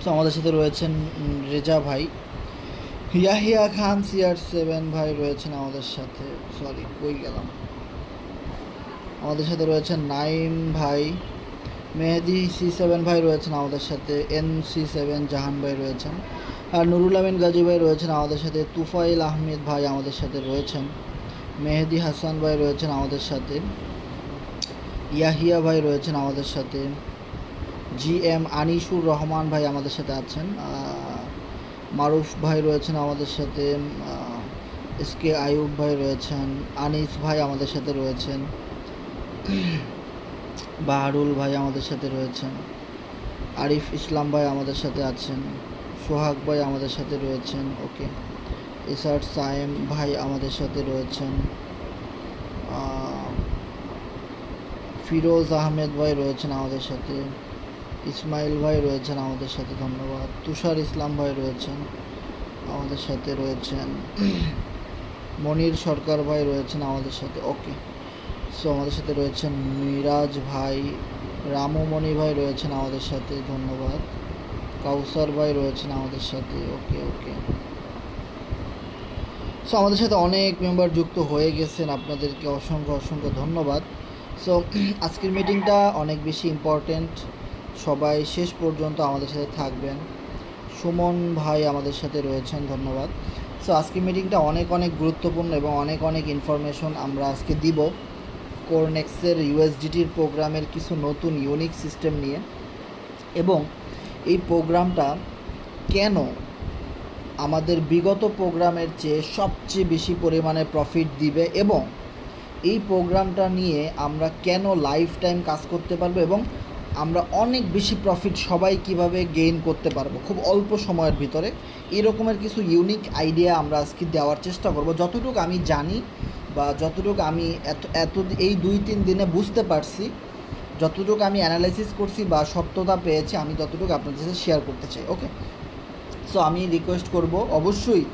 So আমাদের সাথে রয়েছেন রেজা ভাই, ইয়াহিয়া খান CR7 ভাই রয়েছেন আমাদের সাথে। সরি, কই গেলাম? আমাদের সাথে রয়েছেন নাইম ভাই, মেহেদি C7 ভাই রয়েছেন আমাদের সাথে, NC7 জাহান ভাই রয়েছেন, আর নুরুল আমিন গাজী ভাই রয়েছেন আমাদের সাথে, তুফাইল আহমেদ ভাই আমাদের সাথে রয়েছেন, মেহেদি হাসান ভাই রয়েছেন আমাদের সাথে, ইয়াহিয়া ভাই রয়েছেন আমাদের সাথে, GM আনিসুর রহমান ভাই আমাদের সাথে আছেন, মারুফ ভাই রয়েছেন আমাদের সাথে, SK আয়ুব ভাই রয়েছেন, আনিস ভাই আমাদের সাথে রয়েছেন, বাহারুল ভাই আমাদের সাথে রয়েছেন, আরিফ ইসলাম ভাই আমাদের সাথে আছেন, সোহাগ ভাই আমাদের সাথে রয়েছেন, ওকে, এসআর সায়েম ভাই আমাদের সাথে রয়েছেন, ফিরোজ আহমেদ ভাই রয়েছেন আমাদের সাথে, ইসমাইল ভাই রয়েছেন আমাদের সাথে, ধন্যবাদ, তুষার ইসলাম ভাই রয়েছেন আমাদের সাথে রয়েছেন, মনির সরকার ভাই রয়েছেন আমাদের সাথে, ওকে। সো আমাদের সাথে রয়েছেন মিরাজ ভাই, রামুমণি ভাই রয়েছেন আমাদের সাথে, ধন্যবাদ, কাউসার ভাই রয়েছেন আমাদের সাথে, ওকে ওকে। সো আমাদের সাথে অনেক মেম্বার যুক্ত হয়ে গেছেন, আপনাদেরকে অসংখ্য অসংখ্য ধন্যবাদ। সো আজকের মিটিংটা অনেক বেশি ইম্পর্ট্যান্ট, সবাই শেষ পর্যন্ত আমাদের সাথে থাকবেন। সুমন ভাই আমাদের সাথে রয়েছেন, ধন্যবাদ। সো আজকের মিটিংটা অনেক অনেক গুরুত্বপূর্ণ এবং অনেক অনেক ইনফরমেশন আমরা আজকে দিব কোরনেক্সের USDTর প্রোগ্রামের কিছু নতুন ইউনিক সিস্টেম নিয়ে, এবং এই প্রোগ্রামটা কেন আমাদের বিগত প্রোগ্রামের চেয়ে সবচেয়ে বেশি পরিমাণে প্রফিট দিবে, এবং এই প্রোগ্রামটা নিয়ে আমরা কেন লাইফ টাইম কাজ করতে পারবো, এবং আমরা অনেক বেশি প্রফিট সবাই কিভাবে গেইন করতে পারবো খুব অল্প সময়ের ভিতরে। এরকমের কিছু ইউনিক আইডিয়া আমরা আজকে দেওয়ার চেষ্টা করব, যতটুকু আমি জানি বা যতটুকু আমি এই 2-3 দিনে বুঝতে পারছি, যতটুকু আমি অ্যানালাইসিস করছি বা সত্যতা পেয়েছি, আমি ততটুকু আপনাদের সাথে শেয়ার করতে চাই, ওকে। সো আমি রিকোয়েস্ট করব, অবশ্যই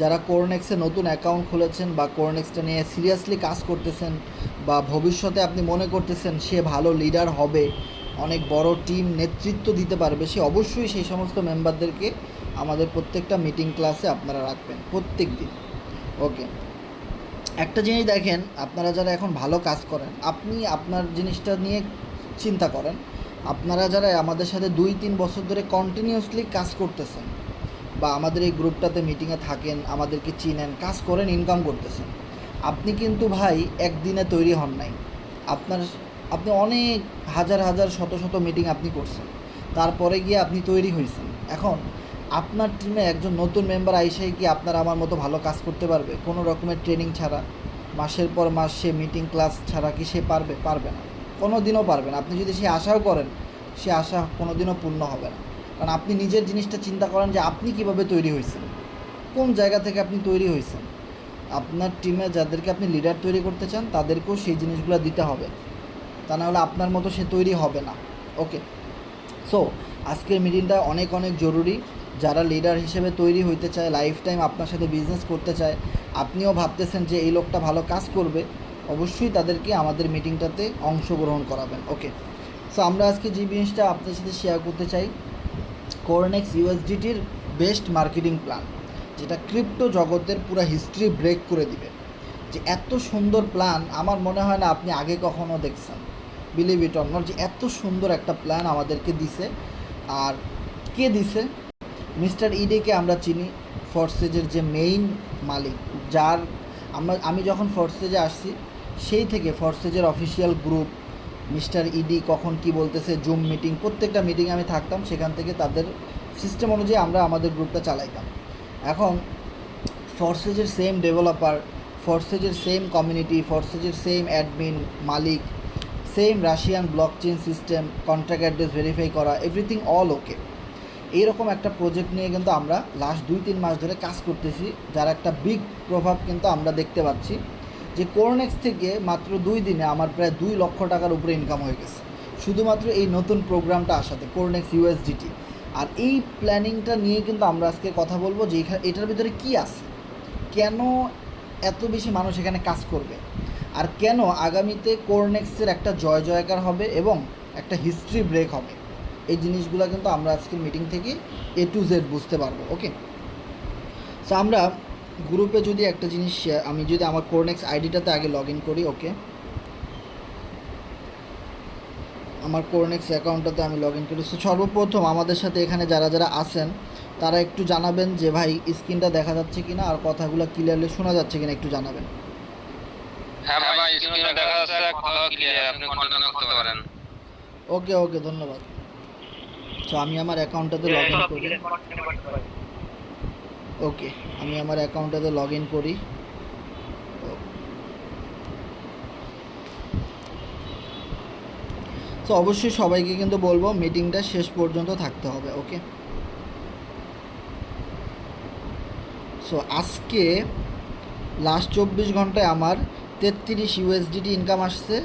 যারা কোরনেক্সে নতুন অ্যাকাউন্ট খুলেছেন বা কোরনেক্সটা নিয়ে সিরিয়াসলি কাজ করতেছেন, বা ভবিষ্যতে আপনি মনে করতেছেন সে ভালো লিডার হবে, অনেক বড় টিম নেতৃত্ব দিতে পারবে, সে অবশ্যই সেই সমস্ত মেম্বারদেরকে আমাদের প্রত্যেকটা মিটিং ক্লাসে আপনারা রাখবেন প্রত্যেক দিন, ওকে। একটা জিনিস দেখেন, আপনারা যারা এখন ভালো কাজ করেন, আপনি আপনার জিনিসটা নিয়ে চিন্তা করেন, আপনারা যারা আমাদের সাথে 2-3 বছর ধরে কন্টিনিউয়াসলি কাজ করতেছেন বা আমাদের এই গ্রুপটাতে মিটিংয়ে থাকেন, আমাদেরকে চিনেন, কাজ করেন, ইনকাম করতেছেন, আপনি কিন্তু ভাই একদিনে তৈরি হন নাই। আপনি অনেক হাজার হাজার শত শত মিটিং আপনি করছেন, তারপরে গিয়ে আপনি তৈরি হয়েছেন। এখন আপনার টিমে একজন নতুন মেম্বার আইসাই কি আপনার আমার মতো ভালো কাজ করতে পারবে কোনো রকমের ট্রেনিং ছাড়া? মাসের পর মাস সে মিটিং ক্লাস ছাড়া কি সে পারবে না, কোনো দিনও পারবে না। আপনি যদি সে আশাও করেন, সে আশা কোনো দিনও পূর্ণ হবে না। কারণ আপনি নিজের জিনিসটা চিন্তা করেন যে আপনি কিভাবে তৈরি হয়েছেন, কোন জায়গা থেকে আপনি তৈরি হয়েছেন। আপনার টিমে যাদেরকে আপনি লিডার তৈরি করতে চান, তাদেরকেও সেই জিনিসগুলো দিতে হবে, তা না হলে আপনার মতো সে তৈরি হবে না, ওকে। সো আজকের মিটিংটা অনেক অনেক জরুরি। যারা লিডার হিসেবে তৈরি হইতে চায়, লাইফ টাইম আপনার সাথে বিজনেস করতে চায়, আপনিও ভাবতেছেন যে এই লোকটা ভালো কাজ করবে, অবশ্যই তাদেরকে আমাদের মিটিংটাতে অংশগ্রহণ করাবেন, ওকে। সো আমরা আজকে যে জিনিসটা আপনার সাথে শেয়ার করতে চাই, কোরনেক্স USDTর বেস্ট মার্কেটিং প্ল্যান, যেটা ক্রিপ্টো জগতের পুরো হিস্ট্রি ব্রেক করে দিবে। যে এত সুন্দর প্ল্যান আমার মনে হয় না আপনি আগে কখনো দেখছেন, বিলিভ ইট অর নট, যে এত সুন্দর একটা প্ল্যান আমাদেরকে দিছে। আর কে দিছে? মিস্টার ইডিকে আমরা চিনি, ফরসেজের যে মেইন মালিক, যার আমি যখন ফরসেজে আসছি সেই থেকে ফরসেজের অফিসিয়াল গ্রুপ, মিস্টার ইডি কখন কি বলতেছে, জুম মিটিং, প্রত্যেকটা মিটিংয়ে আমি থাকতাম, সেখান থেকে তাদের সিস্টেম অনুযায়ী আমরা আমাদের গ্রুপটা চালাইতাম। এখন ফরসেজের সেম ডেভেলপার, ফরসেজের সেম কমিউনিটি, ফরসেজের সেম অ্যাডমিন মালিক, same Russian blockchain system, contract address verify করা, এভরিথিং অল ওকে। এইরকম একটা প্রজেক্ট নিয়ে কিন্তু আমরা লাস্ট 2-3 মাস ধরে কাজ করতেছি, যার একটা বিগ প্রভাব কিন্তু আমরা দেখতে পাচ্ছি, যে কোরনেক্স থেকে মাত্র 2 দিনে আমার প্রায় 2 লক্ষ টাকার উপরে ইনকাম হয়ে গেছে, শুধুমাত্র এই নতুন প্রোগ্রামটা আসাতে, কোরনেক্স USDT। আর এই প্ল্যানিংটা নিয়ে কিন্তু আমরা আজকে কথা বলবো যে এটার ভিতরে কী আছে, কেন এত বেশি মানুষ এখানে কাজ করবে, আর কেন আগামীতে কোরনেক্সের একটা জয় জয়কার হবে এবং একটা হিস্ট্রি ব্রেক হবে। এই জিনিসগুলো কিন্তু আমরা আজকের মিটিং থেকে A to Z বুঝতে পারবো। ওকে, সো আমরা গ্রুপে যদি একটা জিনিস আমি যদি আমার কোরনেক্স আইডিটাতে আগে লগ ইন করি। ওকে, আমার কোরনেক্স অ্যাকাউন্টটাতে আমি লগ ইন করি। সো সর্বপ্রথম আমাদের সাথে এখানে যারা যারা আছেন তারা একটু জানাবেন যে ভাই স্ক্রিনটা দেখা যাচ্ছে কিনা আর কথাগুলো ক্লিয়ারলি শোনা যাচ্ছে কিনা, একটু জানাবেন। হ্যাঁ ভাই, স্ক্রিনে দেখা যাচ্ছে, কথা ক্লিয়ার, আপনি কন্টিনিউ করতে পারেন। ওকে ওকে, ধন্যবাদ। সো আমি আমার অ্যাকাউন্টটাতে লগ ইন করি। ওকে, আমি আমার অ্যাকাউন্টটাতে লগ ইন করি। তো অবশ্যই সবাইকে কিন্তু বলবো মিটিংটা শেষ পর্যন্ত থাকতে হবে। ওকে, সো আজকে লাস্ট 24 ঘন্টায় আমার 33 USDT ইনকাম আসছে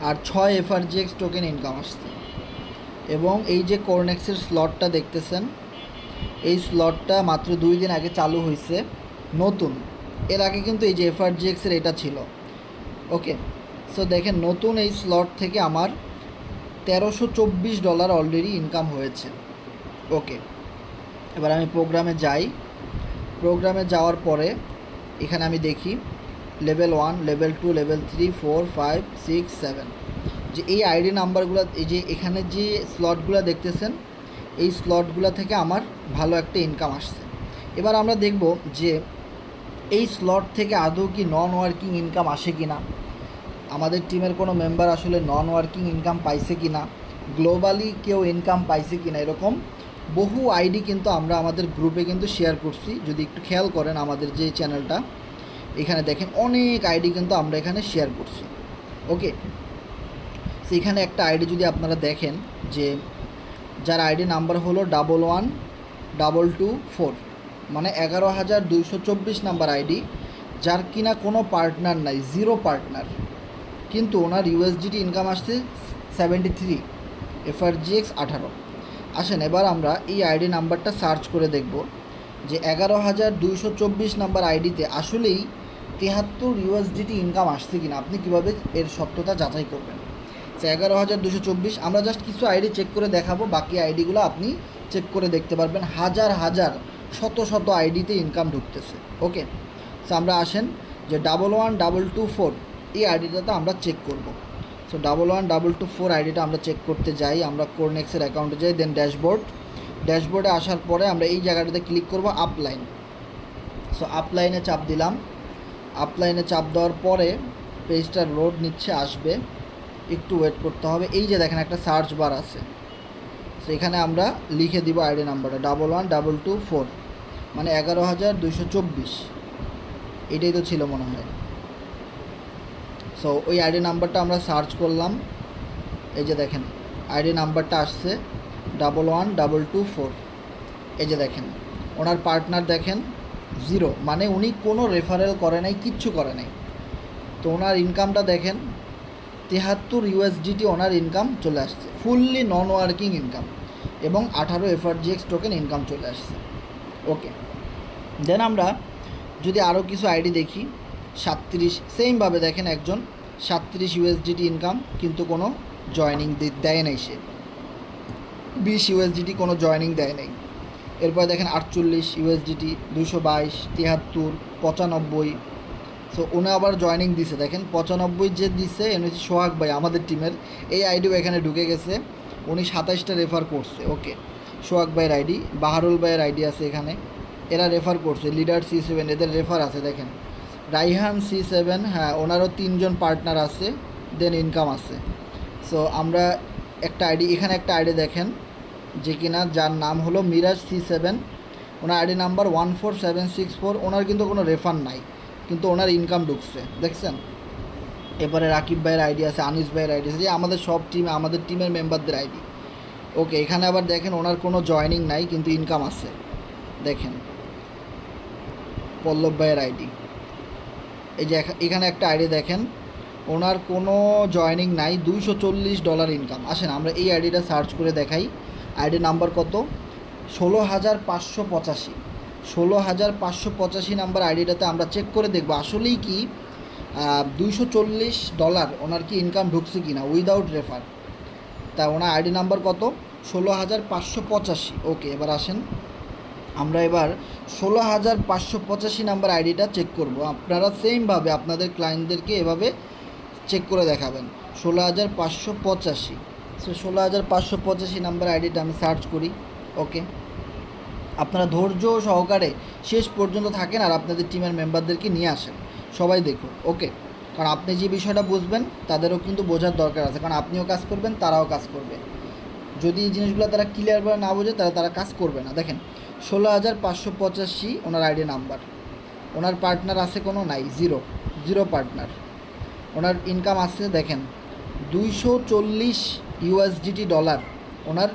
আর 6 FRGX টোকেন ইনকাম আসছে। এবং এই যে কোরনেক্সের স্লটটা দেখতেছেন, এই স্লটটা মাত্র 2 দিন আগে চালু হয়েছে নতুন। এর আগে কিন্তু এই যে FRGXের এটা ছিল। ওকে, সো দেখেন নতুন এই স্লট থেকে আমার $1324 অলরেডি ইনকাম হয়েছে। ওকে, এবার আমি প্রোগ্রামে যাই। প্রোগ্রামে যাওয়ার পরে এখানে আমি দেখি লেভেল 1, লেভেল 2, লেভেল 3, 4, 5, 6, 7 যে এই আইডি নাম্বারগুলো, এই যে এখানে যে স্লটগুলো দেখতেছেন এই স্লটগুলো থেকে আমার ভালো একটা ইনকাম আসছে। এবার আমরা দেখব যে এই স্লট থেকে আদৌ কি নন ওয়ার্কিং ইনকাম আসে কি না, আমাদের টিমের কোনো মেম্বার আসলে নন ওয়ার্কিং ইনকাম পাইছে কি না, গ্লোবালি কেউ ইনকাম পাইছে কি না। এরকম বহু আইডি কিন্তু আমরা আমাদের গ্রুপে কিন্তু শেয়ার করছি। যদি একটু খেয়াল করেন আমাদের যে চ্যানেলটা, এখানে দেখেন অনেক আইডি কিন্তু আমরা এখানে শেয়ার করছি। ওকে, সো এখানে একটা আইডি যদি আপনারা দেখেন যে যার আইডি নাম্বার হলো 11224, মানে 11,224 নাম্বার আইডি, যার কিনা কোনো পার্টনার নাই, জিরো পার্টনার, কিন্তু ওনার USDT ইনকাম আসছে 73, FRGX 18। আসেন এবার আমরা এই আইডি নাম্বারটা সার্চ করে দেখব যে 11,224 নাম্বার আইডিতে আসলেই 73 USDT ইনকাম আসছে কিনা। আপনি কীভাবে এর সত্যতা যাচাই করবেন? সে 11,224, আমরা জাস্ট কিছু আইডি চেক করে দেখাবো, বাকি আইডিগুলো আপনি চেক করে দেখতে পারবেন। হাজার হাজার শত শত আইডিতে ইনকাম ঢুকতেছে। ওকে, সো আমরা আসেন যে 11224 এই আইডিটাতে আমরা চেক করব। সো 11224 আইডিটা আমরা চেক করতে যাই, আমরা কোরনেক্সের অ্যাকাউন্টে যাই, দেন ড্যাশবোর্ডে আসার পরে আমরা এই জায়গাটাতে ক্লিক করব আপলাইন। সো আপলাইনে চাপ দিলাম। আপলাইনে চাপ দেওয়ার পরে পেজটা লোড নিচ্ছে, আসবে, একটু ওয়েট করতে হবে। এই যে দেখেন একটা সার্চ বার আছে, সো এখানে আমরা লিখে দিব আইডি নাম্বারটা 11224, মানে 11,224, এটাই তো ছিল মনে হয়। সো ওই আইডি নাম্বারটা আমরা সার্চ করলাম, এই যে দেখেন আইডি নাম্বারটা আসছে 11224। এই যে দেখেন ওনার পার্টনার দেখেন 0, মানে উনি কোনো রেফারেল করে নাই, কিচ্ছু করে নাই। তো ওনার ইনকামটা দেখেন 73 USDT ওনার ইনকাম চলে আসছে, ফুললি নন ওয়ার্কিং ইনকাম, এবং 18 FRGX টোকেন ইনকাম চলে আসছে। ওকে, দেন আমরা যদি আরও কিছু আইডি দেখি 37, সেমভাবে দেখেন একজন 37 USDT ইনকাম, কিন্তু কোনো জয়নিং দেয় নাই, সে 20 USDT কোনো জয়নিং দেয় নাই। এরপর দেখেন 48 USDT, 222, 73, 95। সো উনি আবার জয়নিং দিছে, দেখেন 95 যে দিছে এনে হচ্ছে সোহাগ ভাই, আমাদের টিমের। এই আইডিও এখানে ঢুকে গেছে, উনি 27টা রেফার করছে। ওকে, সোহাগ ভাইয়ের আইডি, বাহারুল ভাইয়ের আইডি আছে এখানে, এরা রেফার করছে। লিডার C7, এদের রেফার আছে দেখেন। রাইহান C7, হ্যাঁ ওনারও 3 জন পার্টনার আছে, দেন ইনকাম আছে। সো আমরা একটা আইডি, এখানে একটা আইডি দেখেন যে কিনা যার নাম হলো মিরাজ C7, ওনার আইডি নাম্বার 14764, ওনার কিন্তু কোনো রেফার নাই, কিন্তু ওনার ইনকাম ঢুকছে, দেখছেন। এবারে রাকিব ভাইয়ের আইডি আছে, আনিস ভাইয়ের আইডি আছে, যে আমাদের সব টিম, আমাদের টিমের মেম্বারদের আইডি। ওকে, এখানে আবার দেখেন ওনার কোনো জয়নিং নাই, কিন্তু ইনকাম আছে, দেখেন পল্লব ভাইয়ের আইডি। এই যে এখানে একটা আইডি দেখেন, ওনার কোনো জয়নিং নাই, $240 ইনকাম। আসেন আমরা এই আইডিটা সার্চ করে দেখাই। আইডি নাম্বার কত? 16,585, 16,585 নাম্বার আইডিটাতে আমরা চেক করে দেখবো আসলেই কি $240 ওনার কি ইনকাম ঢুকছে কি না উইদাউট রেফার। তা ওনার আইডি নাম্বার কত? 16,585। ওকে, এবার আসেন আমরা এবার 16,585 নাম্বার আইডিটা চেক করব। আপনারা সেমভাবে আপনাদের ক্লায়েন্টদেরকে এভাবে চেক করে দেখাবেন। 16,585। সো 16,585 নাম্বার আইডিটা আমি সার্চ করি। ওকে, আপনারা ধৈর্য সহকারে শেষ পর্যন্ত থাকেন আর আপনাদের টিমের মেম্বারদেরকে নিয়ে আসেন, সবাই দেখুন। ওকে, কারণ আপনি যে বিষয়টা বুঝবেন তাদেরও কিন্তু বোঝার দরকার আছে, কারণ আপনিও কাজ করবেন, তারাও কাজ করবে। যদি এই জিনিসগুলো তারা ক্লিয়ারভাবে না বোঝে তারা কাজ করবে না। দেখেন 16,585 ওনার আইডি নাম্বার। ওনার পার্টনার আছে কোনো? নাই, জিরো পার্টনার। ওনার ইনকাম আছে দেখেন 240 ইউএসডিটি ডলার। ওনার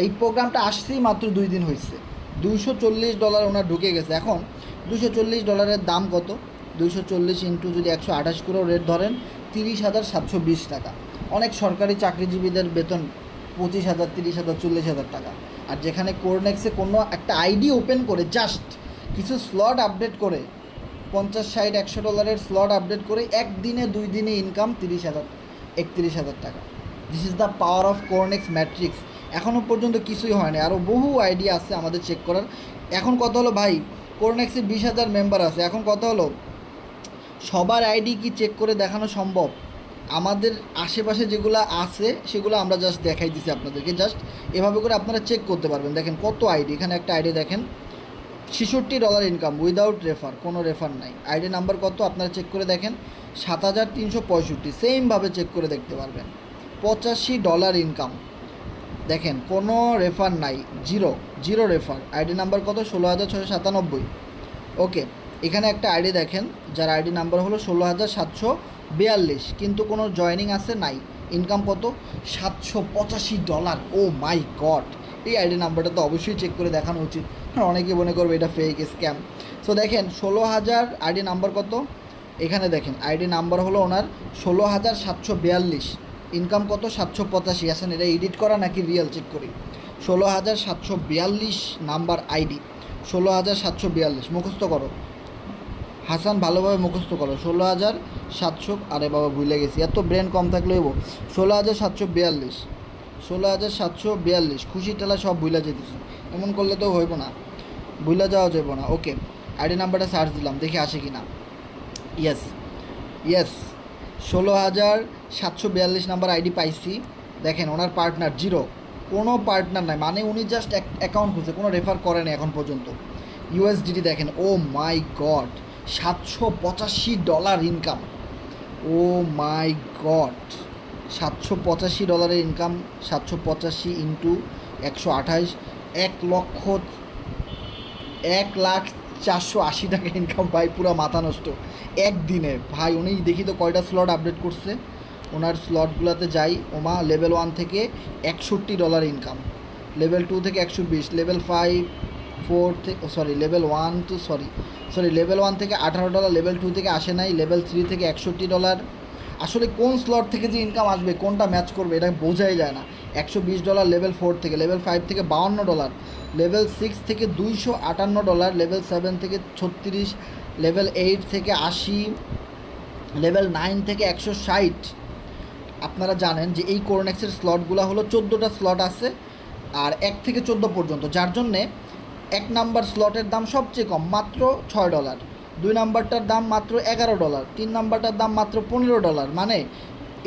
এই প্রোগ্রামটা আসছেই মাত্র 2 দিন হয়েছে, $240 ওনার ঢুকে গেছে। এখন $240 দাম কত? 240 ইন্টু যদি 128 করেও রেট ধরেন 30,720 টাকা। অনেক সরকারি চাকরিজীবীদের বেতন 25,000, 30,000, 40,000 টাকা। আর যেখানে কোরনেক্সে কোনো একটা আইডি ওপেন করে জাস্ট কিছু স্লট আপডেট করে 50, 60, $100 স্লট আপডেট করে একদিনে 2 দিনে ইনকাম 30,000, 31,000 টাকা। This is the power of Cornex matrix. এখনও পর্যন্ত কিছুই হয়নি, আরও বহু আইডিয়া আছে আমাদের চেক করার। এখন কত হলো ভাই, কোরনেক্সে 20,000 মেম্বার আছে। এখন কত হলো, সবার আইডি কি চেক করে দেখানো সম্ভব? আমাদের আশেপাশে যেগুলো আছে সেগুলো আমরা জাস্ট দেখাই দিছি আপনাদেরকে। জাস্ট এভাবে করে আপনারা চেক করতে পারবেন। দেখেন কত আইডি, এখানে একটা আইডি দেখেন $66 ইনকাম উইদাউট রেফার, কোনো রেফার নাই। আইডি নাম্বার কত আপনারা চেক করে দেখেন, 7,365। সেমভাবে চেক করে দেখতে পারবেন। $85 ইনকাম, দেখেন কোনো রেফার নাই, জিরো রেফার। আইডি নাম্বার কত? 16,697। ওকে, এখানে একটা আইডি দেখেন যার আইডি নাম্বার হলো 16,742, কিন্তু কোনো জয়নিং আছে নাই। ইনকাম কত? $785। ও মাই গড, এই আইডি নাম্বারটা তো অবশ্যই চেক করে দেখানো উচিত। অনেকে মনে করবে এটা ফেক, স্ক্যাম। সো দেখেন 16,000 আইডি নাম্বার কত, এখানে দেখেন আইডি নাম্বার হলো ওনার 16,742। ইনকাম কত? 785। আসেন এটা এডিট করা নাকি রিয়েল চেক করি। 16,742 নাম্বার আইডি, 16,742 মুখস্থ করো হাসান, ভালোভাবে মুখস্থ করো। 16,700, আরে বাবা ভুলে গেছি, এত ব্রেন কম থাকলেও 16,742, 16,742। খুশি টেলা সব ভুলে যেতেছি, এমন করলে তো হইব না, ভুলে যাওয়া যাবো না। ওকে, আইডি নাম্বারটা সার্চ দিলাম, দেখি আসে কি না। ইয়েস 16,742 নাম্বার আইডি পাইছি। দেখেন ওনার পার্টনার জিরো, কোনো পার্টনার নাই, মানে উনি জাস্ট অ্যাকাউন্ট খুঁজছে, কোনো রেফার করেনি এখন পর্যন্ত। ইউএসডিটি দেখেন, ও মাই গড, $785 ইনকাম। ও মাই গড, $785 ইনকাম। 785 ইন্টু 128, 1,04,80 টাকা ইনকাম ভাই, পুরো মাথা নষ্ট একদিনে ভাই। উনি দেখি তো কয়টা স্লট আপডেট করছে, ওনার স্লটগুলোতে যাই। ওমা, লেভেল 1 থেকে $61 ইনকাম, লেভেল 2 থেকে 120, লেভেল 5, 4 থেকে লেভেল 1 টু লেভেল 1 থেকে $18, লেভেল 2 থেকে আসে নাই, লেভেল 3 থেকে $61। আসলে কোন স্লট থেকে যে ইনকাম আসবে, কোনটা ম্যাচ করবে, এটা বোঝাই যায় না। $120 লেভেল 4 থেকে, লেভেল 5 থেকে $52, লেভেল 6 থেকে $258, লেভেল 7 থেকে 36, লেভেল 8 থেকে 80, লেভেল 9 থেকে 160। আপনারা জানেন যে এই কোরনেক্সের স্লটগুলো হলো 14টা স্লট আছে, আর 1 থেকে 14 পর্যন্ত, যার জন্যে 1 নাম্বার স্লটের দাম সবচেয়ে কম, মাত্র $6। 2 নাম্বারটার দাম মাত্র $11, 3 নাম্বারটার দাম মাত্র $15। মানে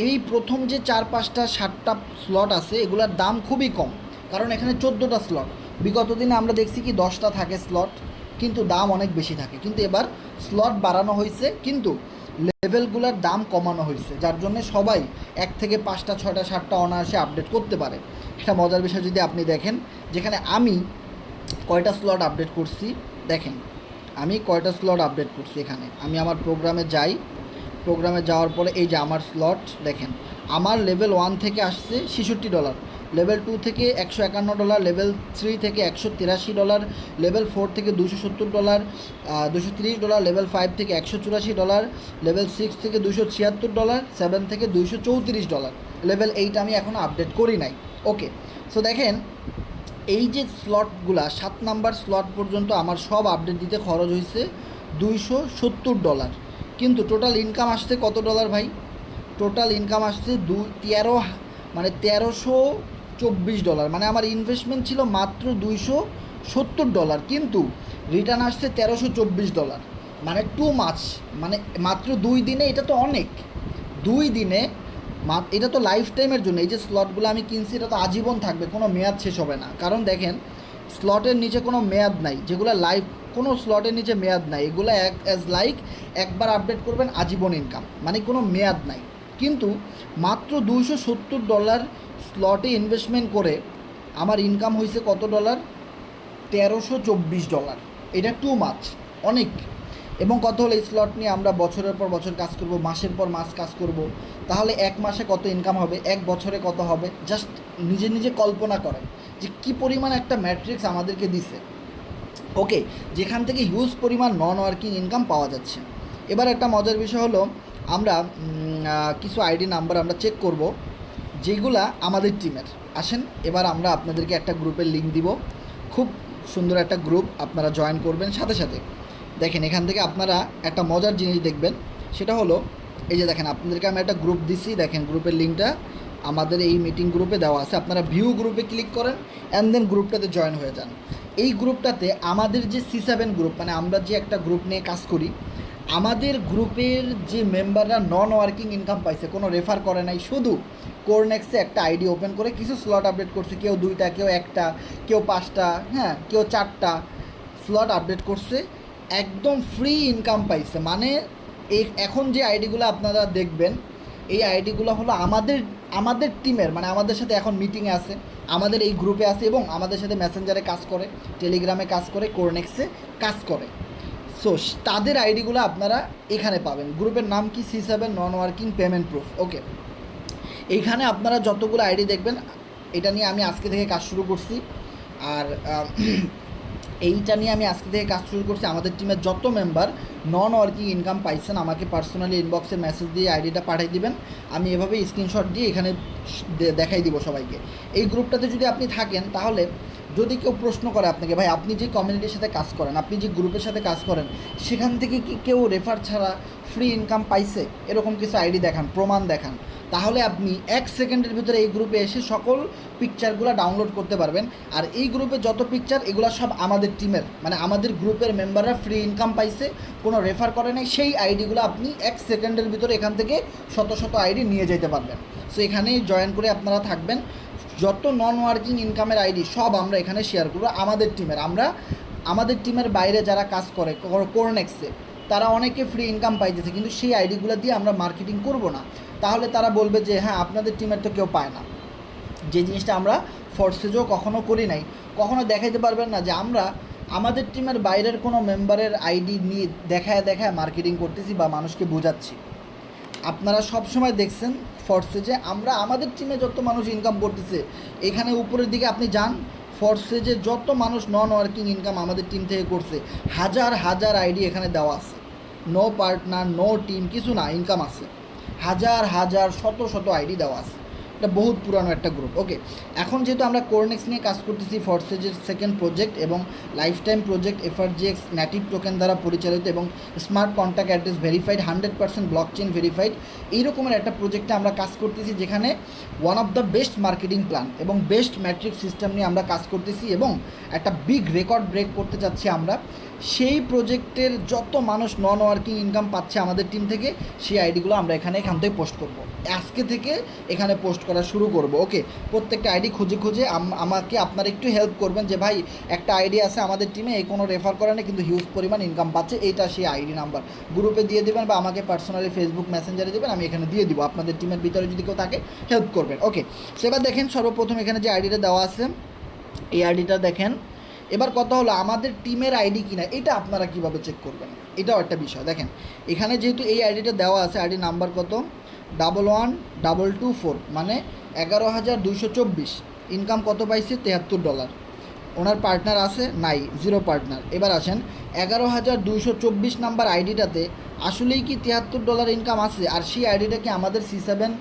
এই প্রথম যে 4, 5টা 7টা স্লট আছে এগুলোর দাম খুবই কম, কারণ এখানে 14টা স্লট। বিগত দিনে আমরা দেখছি কি 10টা থাকে স্লট, কিন্তু দাম অনেক বেশি থাকে। কিন্তু এবার স্লট বাড়ানো হয়েছে, কিন্তু লেভেলগুলোর দাম কমানো হয়েছে, যার জন্য সবাই 1 থেকে 5টা 6টা 7টা অনায়াসে আপডেট করতে পারে। এটা মজার বিষয়। যদি আপনি দেখেন যেখানে আমি কয়টা স্লট আপডেট করছি, দেখেন আমি কয়টা স্লট আপডেট করছি। এখানে আমি আমার প্রোগ্রামে যাই, প্রোগ্রামে যাওয়ার পরে এই যে আমার স্লট দেখেন, আমার লেভেল 1 থেকে আসছে $66, লেভেল 2 থেকে $151, লেভেল 3 থেকে $183, লেভেল 4 থেকে $270, $230, লেভেল 5 থেকে $184, লেভেল 6 থেকে $276, 7 থেকে $234, লেভেল 8 আমি এখনও আপডেট করি নাই। ওকে, সো দেখেন এই যে স্লটগুলা 7 নাম্বার স্লট পর্যন্ত আমার সব আপডেট দিতে খরচ হয়েছে $270, কিন্তু টোটাল ইনকাম আসছে কত ডলার ভাই? টোটাল ইনকাম আসছে 1300 $1324, মানে আমার ইনভেস্টমেন্ট ছিল মাত্র $270, কিন্তু রিটার্ন আসছে $1324, মানে টু মাচ। মানে মাত্র 2 দিনে, এটা তো অনেক। 2 দিনে এটা তো লাইফ টাইমের জন্য। এই যে স্লটগুলো আমি কিনছি এটা তো আজীবন থাকবে, কোনো মেয়াদ শেষ হবে না। কারণ দেখেন, স্লটের নিচে কোনো মেয়াদ নাই, যেগুলো লাইফ, কোনো স্লটের নিচে মেয়াদ নাই, এগুলো একবার আপডেট করবেন আজীবন ইনকাম, মানে কোনো মেয়াদ নাই। কিন্তু মাত্র $270 স্লটে ইনভেস্টমেন্ট করে আমার ইনকাম হয়েছে কত ডলার? $1324। এটা টু মাচ, অনেক। এবং কত হলে এই স্লট নিয়ে আমরা বছরের পর বছর কাজ করব, মাসের পর মাস কাজ করব, তাহলে এক মাসে কত ইনকাম হবে, এক বছরে কত হবে? জাস্ট নিজে নিজে কল্পনা করেন যে কী পরিমাণ একটা ম্যাট্রিক্স আমাদেরকে দিছে। ওকে, যেখান থেকে হিউজ পরিমাণ নন ওয়ার্কিং ইনকাম পাওয়া যাচ্ছে। এবার একটা মজার বিষয় হলো, আমরা কিছু আইডি নাম্বার আমরা চেক করব যেগুলা আমাদের টিমের। আসেন এবার আমরা আপনাদেরকে একটা গ্রুপের লিঙ্ক দিব, খুব সুন্দর একটা গ্রুপ, আপনারা জয়েন করবেন। সাথে সাথে দেখেন, এখান থেকে আপনারা একটা মজার জিনিস দেখবেন, সেটা হলো এই যে দেখেন, আপনাদেরকে আমি একটা গ্রুপ দিচ্ছি, দেখেন গ্রুপের লিঙ্কটা আমাদের এই মিটিং গ্রুপে দেওয়া আছে। আপনারা ভিউ গ্রুপে ক্লিক করেন অ্যান্ড দেন গ্রুপটাতে জয়েন হয়ে যান। এই গ্রুপটাতে আমাদের যে C7 গ্রুপ, মানে আমরা যে একটা গ্রুপ নিয়ে কাজ করি, আমাদের গ্রুপের যে মেম্বাররা নন ওয়ার্কিং ইনকাম পাইছে, কোনো রেফার করে নাই, শুধু কোরনেক্সে একটা আইডি ওপেন করে কিছু স্লট আপডেট করছে, কেউ 2টা, কেউ 1টা, কেউ 5টা, হ্যাঁ, কেউ 4টা স্লট আপডেট করছে, একদম ফ্রি ইনকাম পাইছে। মানে এখন যে আইডিগুলো আপনারা দেখবেন, এই আইডিগুলো হলো আমাদের টিমের, মানে আমাদের সাথে এখন মিটিংয়ে আছে, আমাদের এই গ্রুপে আছে এবং আমাদের সাথে মেসেঞ্জারে কাজ করে, টেলিগ্রামে কাজ করে, কোরনেক্সে কাজ করে। সো তাদের আইডিগুলো আপনারা এখানে পাবেন। গ্রুপের নাম কি? C7 non working payment proof. Okay, এইখানে আপনারা যতগুলো আইডি দেখবেন, এটা নিয়ে আমি আজকে থেকে কাজ শুরু করছি। আর এইটা নিয়ে আমি আজকে থেকে কাজ শুরু করছি। আমাদের টিমের যত মেম্বার নন ওয়ার্কিং ইনকাম পাইছেন, আমাকে পার্সোনালি ইনবক্সে মেসেজ দিয়ে আইডিটা পাঠিয়ে দিবেন, আমি এভাবে স্ক্রিনশট দিয়ে এখানে দেখাই দিব সবাইকে। এই গ্রুপটাতে যদি আপনি থাকেন, তাহলে যদি কেউ প্রশ্ন করে আপনাকে, ভাই আপনি যে কমিউনিটির সাথে কাজ করেন, আপনি যে গ্রুপের সাথে কাজ করেন, সেখান থেকে কি কেউ রেফার ছাড়া ফ্রি ইনকাম পাইছে, এরকম কিছু আইডি দেখান, প্রমাণ দেখান, তাহলে আপনি 1 সেকেন্ডের ভিতরে এই গ্রুপে এসে সকল পিকচারগুলো ডাউনলোড করতে পারবেন। আর এই গ্রুপে যত পিকচার, এগুলো সব আমাদের টিমের, মানে আমাদের গ্রুপের মেম্বাররা ফ্রি ইনকাম পাইছে, কোনো রেফার করে নাই, সেই আইডিগুলো আপনি 1 সেকেন্ডের ভিতরে এখান থেকে শত শত আইডি নিয়ে যেতে পারবেন। সো এখানেই জয়েন করে আপনারা থাকবেন। যত নন ওয়ার্কিং ইনকামের আইডি সব আমরা এখানে শেয়ার করবো আমাদের টিমের। আমাদের টিমের বাইরে যারা কাজ করে কোরনেক্সে, তারা অনেকে ফ্রি ইনকাম পাইতেছে, কিন্তু সেই আইডিগুলো দিয়ে আমরা মার্কেটিং করব না, তাহলে তারা বলবে যে হ্যাঁ আপনাদের টিমের তো কেউ পায় না। যে জিনিসটা আমরা ফোর্সেজও কখনো করি নাই, কখনো দেখাইতে পারবেন না যে আমরা আমাদের টিমের বাইরের কোনো মেম্বারের আইডি নিয়ে দেখায় মার্কেটিং করতেছি বা মানুষকে বোঝাচ্ছি। আপনারা সব সময় দেখছেন ফোর্সেজে আমরা আমাদের টিমে যত মানুষ ইনকাম করতেছে, এখানে উপরের দিকে আপনি যান, ফোর্সেজে যত মানুষ নন ওয়ার্কিং ইনকাম আমাদের টিম থেকে করছে, হাজার হাজার আইডি এখানে দেওয়া আছে। নো পার্টনার, নো টিম, কিছু না, ইনকাম আছে, হাজার হাজার শত শত আইডি দেওয়া আছে। এটা বহুত পুরানো একটা গ্রুপ। ওকে, এখন যেহেতু আমরা কোরনেক্স নিয়ে কাজ করতেছি, ফোর্সেজের সেকেন্ড প্রজেক্ট এবং lifetime project, FRGX native token দ্বারা পরিচালিত এবং smart contact address verified, 100% blockchain verified, এইরকমের একটা প্রজেক্টে আমরা কাজ করতেছি, যেখানে one of the best marketing plan এবং বেস্ট ম্যাট্রিক সিস্টেম নিয়ে আমরা কাজ করতেছি এবং একটা বিগ রেকর্ড ব্রেক করতে যাচ্ছি আমরা। সেই প্রজেক্টের যত মানুষ নন ওয়ার্কিং ইনকাম পাচ্ছে আমাদের টিম থেকে, সেই আইডিগুলো আমরা এখান থেকে পোস্ট করব। আজকে থেকে এখানে পোস্ট করা শুরু করব। ওকে, প্রত্যেকটা আইডি খুঁজে আমাকে আপনারা একটু হেল্প করবেন যে ভাই একটা আইডি আছে আমাদের টিমে, এই কোনো রেফার করে না কিন্তু হিউজ পরিমাণ ইনকাম পাচ্ছে, এইটা সেই আইডি নাম্বার গ্রুপে দিয়ে দেবেন বা আমাকে পার্সোনালি ফেসবুক মেসেঞ্জারে দেবেন, আমি এখানে দিয়ে দিব। আপনাদের টিমের ভিতরে যদি কেউ থাকে হেল্প করবেন। ওকে, সেবার দেখেন সর্বপ্রথম এখানে যে আইডিটা দেওয়া আছে, এই আইডিটা দেখেন। এবার কথা হলো আমাদের টিমের আইডি কিনা, এটা আপনারা কিভাবে চেক করবেন, এটাও একটা বিষয়। দেখেন এখানে যেহেতু এই আইডিটা দেওয়া আছে, আইডি নাম্বার কত 11224, মানে 11,224, ইনকাম কত পাইছে $73। ওনার পার্টনার আছে নাই, 0 পার্টনার। এবার আসেন 11,224 নাম্বার আইডিটাতে আসলেই কি $73 ইনকাম আছে, আর সেই আইডিটা কি আমাদের C7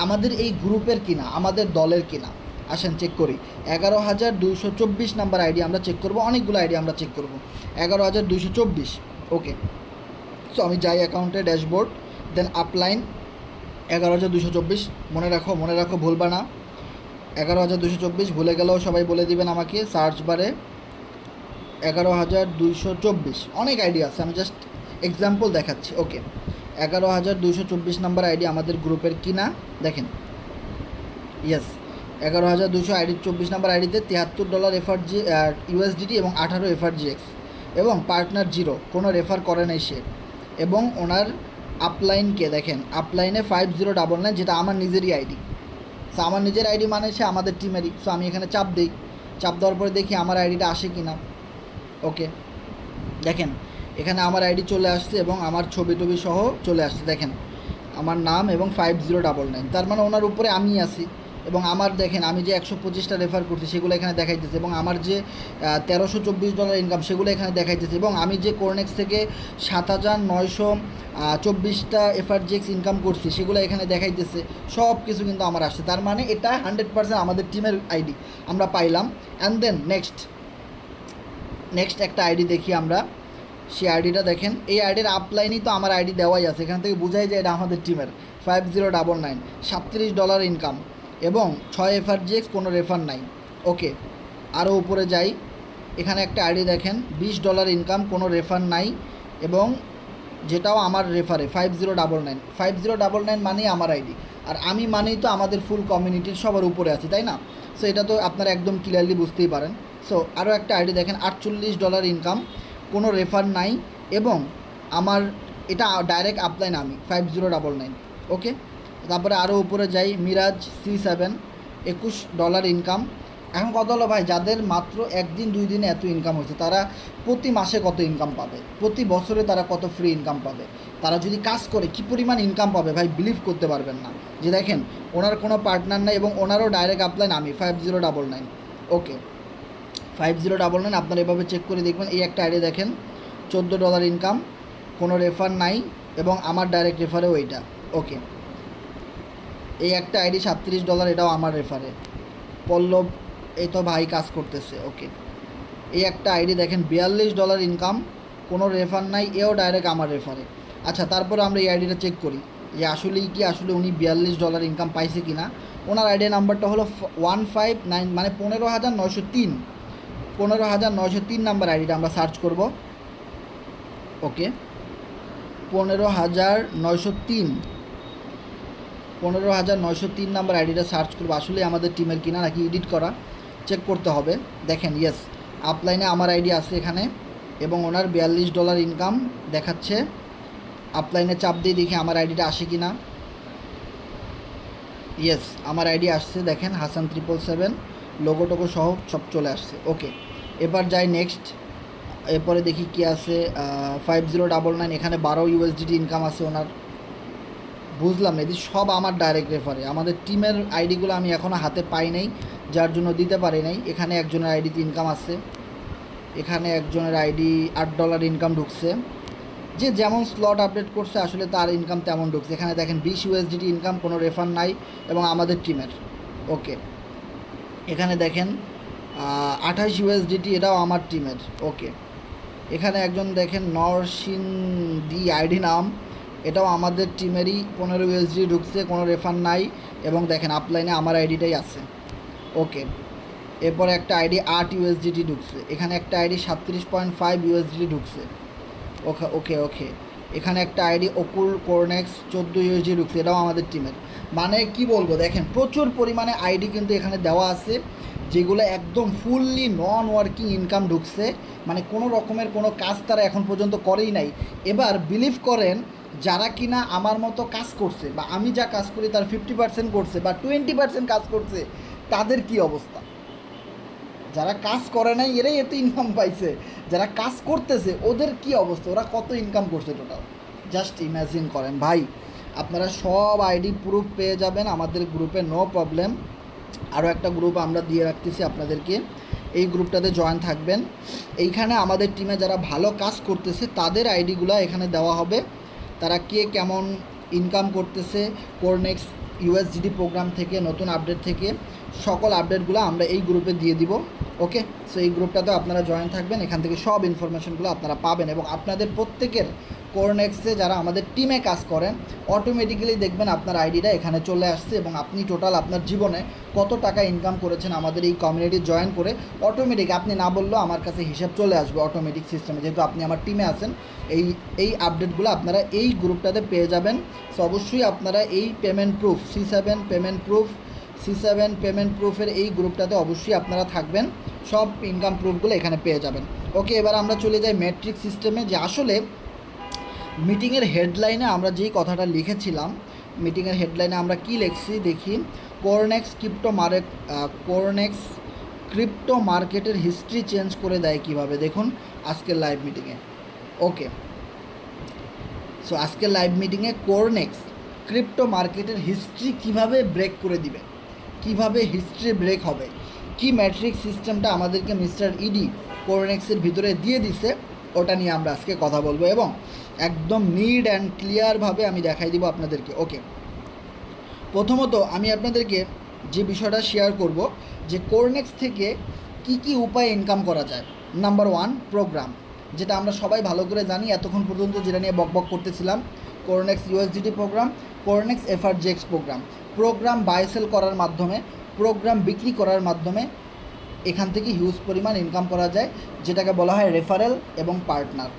আমাদের এই গ্রুপের কিনা, আমাদের দলের কিনা, আসেন চেক করি। 11,224 নাম্বার আইডি আমরা চেক করব, অনেকগুলো আইডি আমরা চেক করব। 11,224। ওকে, সো আমি যাই অ্যাকাউন্টে, ড্যাশবোর্ড, দেন আপলাইন 11,224, মনে রাখো ভুলবা না, 11,224 ভুলে গেলেও সবাই বলে দিবেন আমাকে সার্চ বারে। 11,224 অনেক আইডি আছে, আমি জাস্ট এক্সাম্পল দেখাচ্ছি। ওকে, 11,224 নাম্বার আইডি আমাদের গ্রুপের কিনা দেখেন। ইয়েস, 11,200 আইডি, 24 নাম্বার আইডিতে $73 এফআরজি ইউএসডিটি এবং 18 এফআরজিএক্স এবং পার্টনার 0, কোনো রেফার করে নাই সে। এবং ওনার আপলাইনকে দেখেন, আপলাইনে 5099, যেটা আমার নিজেরই আইডি। সো আমার নিজের আইডি মানে সে আমাদের টিমেরই। সো আমি এখানে চাপ দিই, চাপ দেওয়ার পরে দেখি আমার আইডিটা আসে কি না। ওকে, দেখেন এখানে আমার আইডি চলে আসছে এবং আমার ছবি টবি সহ চলে আসছে। দেখেন আমার নাম এবং 5099, তার মানে ওনার উপরে আমি আছি। এবং আমার দেখেন আমি যে 125টা রেফার করছি সেগুলো এখানে দেখাইতেছে, এবং আমার যে $1324 ইনকাম সেগুলো এখানে দেখাইতেছে, এবং আমি যে কোরনেক্স থেকে 7,924টা এফআরজিএক্স ইনকাম করছি সেগুলো এখানে দেখাইতেছে। সব কিছু কিন্তু আমার আসছে, তার মানে এটা 100% আমাদের টিমের আইডি আমরা পাইলাম। অ্যান্ড দেন নেক্সট একটা আইডি দেখি আমরা। সেই আইডিটা দেখেন, এই আইডির আপলাইনই তো আমার আইডি দেওয়াই আছে, এখান থেকে বোঝাই যায় এটা আমাদের টিমের। 5099, $37 ইনকাম এবং 6 এফআরজিএক্স, কোনো রেফার নাই। ওকে, আরও উপরে যাই, এখানে একটা আইডি দেখেন, $20 ইনকাম, কোনো রেফার নাই, এবং যেটাও আমার রেফারে 5099 মানেই আমার আইডি, আর আমি মানেই তো আমাদের ফুল কমিউনিটির সবার উপরে আছি, তাই না? সো এটা তো আপনারা একদম ক্লিয়ারলি বুঝতেই পারেন। সো আরও একটা আইডি দেখেন, $48 ইনকাম, কোনো রেফার নাই, এবং আমার এটা ডাইরেক্ট আপলাইন আমি 5099। ওকে, তারপরে আরও উপরে যাই, মিরাজ C7, $21 ইনকাম। এখন কথা হলো ভাই, যাদের মাত্র 1 দিন 2 দিনে এত ইনকাম হয়েছে, তারা প্রতি মাসে কত ইনকাম পাবে, প্রতি বছরে তারা কত ফ্রি ইনকাম পাবে, তারা যদি কাজ করে কী পরিমাণ ইনকাম পাবে ভাই, বিলিভ করতে পারবেন না। যে দেখেন ওনার কোনো পার্টনার নাই এবং ওনারও ডাইরেক্ট আপলাইন আমি 5099। ওকে, 5099 আপনারা এভাবে চেক করে দেখবেন। এই একটা আইডি দেখেন, $14 ইনকাম, কোনো রেফার নাই, এবং আমার ডাইরেক্ট রেফারেও এইটা। ওকে, এই একটা আইডি $37, এটাও আমার রেফারে, পল্লব, এই তো ভাই কাজ করতেছে। ওকে, এই একটা আইডি দেখেন, $42 ইনকাম, কোনো রেফার নাই, এও ডাইরেক্ট আমার রেফারে। আচ্ছা, তারপরে আমরা এই আইডিটা চেক করি যে আসলে উনি $42 ইনকাম পাইছে কি না। ওনার আইডি নাম্বারটা হলো 159, মানে 15,903, 15,903 নাম্বার আইডিটা আমরা সার্চ করব। ওকে, 15,903 নাম্বার আইডিটা সার্চ করবো, আসলে আমাদের টিমের কিনা নাকি এডিট করা, চেক করতে হবে। দেখেন ইয়েস, আপলাইনে আমার আইডি আছে এখানে, এবং ওনার $42 ইনকাম দেখাচ্ছে। আপলাইনে চাপ দিয়ে দেখি আমার আইডিটা আসে কি না। ইয়েস, আমার আইডি আসছে, দেখেন হাসান 777, লোগো টোগো সহ সব চলে আসছে। ওকে, এবার যাই নেক্সট, এরপরে দেখি কি আছে। 5099, এখানে 12 USDT ইনকাম আছে ওনার। বুঝলাম না, এদিকে সব আমার ডাইরেক্ট রেফারে, আমাদের টিমের আইডিগুলো আমি এখনও হাতে পাই নাই, যার জন্য দিতে পারি নাই। এখানে একজনের আইডিতে ইনকাম আছে, এখানে একজনের আইডি $8 ইনকাম ঢুকছে, যে যেমন স্লট আপডেট করছে আসলে তার ইনকাম তেমন ঢুকছে। এখানে দেখেন 20 USDT ইনকাম, কোনো রেফার নাই, এবং আমাদের টিমের। ওকে, এখানে দেখেন 28 USDT, এটাও আমার টিমের। ওকে, এখানে একজন দেখেন নরসিংদী আইডি নাম, এটাও আমাদের টিমেরই, 15 USDT ঢুকছে, কোনো রেফার নাই, এবং দেখেন আপলাইনে আমার আইডিটাই আছে। ওকে, এরপরে একটা আইডি 8 USDT ঢুকছে, এখানে একটা আইডি 37.5 USDT ঢুকছে। ওকে ওকে ওকে, এখানে একটা আইডি অকুল কোরনেক্স 14 USDT ঢুকছে, এটাও আমাদের টিমের। মানে কি বলবো, দেখেন প্রচুর পরিমাণে আইডি কিন্তু এখানে দেওয়া আছে, যেগুলো একদম ফুললি নন ওয়ার্কিং ইনকাম ঢুকছে, মানে কোনো রকমের কোনো কাজ তারা এখন পর্যন্ত করেই নাই। এবার বিলিভ করেন, যারা কিনা আমার মতো কাজ করছে, বা আমি যা কাজ করি তার 50% করছে বা 20% কাজ করছে, তাদের কি অবস্থা? যারা কাজ করে নাই এরাই এত ইনকাম পাইছে, যারা কাজ করতেছে ওদের কি অবস্থা, ওরা কত ইনকাম করছে টোটাল, জাস্ট ইমাজিন করেন ভাই। আপনারা সব আইডি প্রুফ পেয়ে যাবেন আমাদের গ্রুপে, নো প্রবলেম। আরও একটা গ্রুপ আমরা দিয়ে রাখতেছি আপনাদেরকে, এই গ্রুপটাতে জয়েন থাকবেন। এইখানে আমাদের টিমে যারা ভালো কাজ করতেছে তাদের আইডিগুলো এখানে দেওয়া হবে, তারা কে কেমন ইনকাম করতেছে কোরনেক্স USDT প্রোগ্রাম থেকে, নতুন আপডেট থেকে, সকল আপডেটগুলো আমরা এই গ্রুপে দিয়ে দিব। ওকে, সো এই গ্রুপটাতেও আপনারা জয়েন থাকবেন, এখান থেকে সব ইনফরমেশনগুলো আপনারা পাবেন এবং আপনাদের প্রত্যেকের কোরনেক্সে যারা আমাদের টিমে কাজ করেন অটোমেটিক্যালি দেখবেন আপনার আইডিটা এখানে চলে আসছে এবং আপনি টোটাল আপনার জীবনে কত টাকা ইনকাম করেছেন আমাদের এই কমিউনিটি জয়েন করে অটোমেটিক, আপনি না বললেও আমার কাছে হিসাব চলে আসবে অটোমেটিক সিস্টেমে, যেহেতু আপনি আমার টিমে আছেন। এই আপডেটগুলো আপনারা এই গ্রুপটাতে পেয়ে যাবেন। সো অবশ্যই আপনারা এই পেমেন্ট প্রুফ C7 পেমেন্ট প্রুফের এই গ্রুপটাতে অবশ্যই আপনারা থাকবেন, সব ইনকাম প্রুফগুলো এখানে পেয়ে যাবেন। ওকে, এবার আমরা চলে যাই ম্যাট্রিক সিস্টেমে। যে আসলে মিটিংয়ের হেডলাইনে আমরা যেই কথাটা লিখেছিলাম, মিটিংয়ের হেডলাইনে আমরা কি লিখছি দেখি, কোরনেক্স ক্রিপ্টো মার্কেটের হিস্ট্রি চেঞ্জ করে দেয় কিভাবে, দেখুন আজকের লাইভ মিটিংয়ে। ওকে, সো আজকের লাইভ মিটিংয়ে কোরনেক্স ক্রিপ্টো মার্কেটের হিস্ট্রি কিভাবে ব্রেক করে দিবে, কিভাবে হিস্ট্রি ব্রেক হবে, কি ম্যাট্রিক সিস্টেমটা আমাদেরকে মিস্টার ইডি কোরনেক্সের ভিতরে দিয়ে দিছে, ওটা নিয়ে আমরা আজকে কথা বলবো এবং একদম নিট অ্যান্ড ক্লিয়ারভাবে আমি দেখাই দিব আপনাদেরকে। ওকে, প্রথমত আমি আপনাদেরকে যে বিষয়টা শেয়ার করব যে কোরনেক্স থেকে কি কি উপায়ে ইনকাম করা যায়। নাম্বার 1, প্রোগ্রাম, যেটা আমরা সবাই ভালো করে জানি, এতক্ষণ পর্যন্ত যেটা নিয়ে বকবক করতেছিলাম, Cornex USDT program, Cornex FRGX program buy sell করার মাধ্যমে, প্রোগ্রাম বিক্রি করার মাধ্যমে এখান থেকে হিউজ পরিমাণ ইনকাম করা যায়, যেটাকে বলা হয় রেফারেল এবং পার্টনার,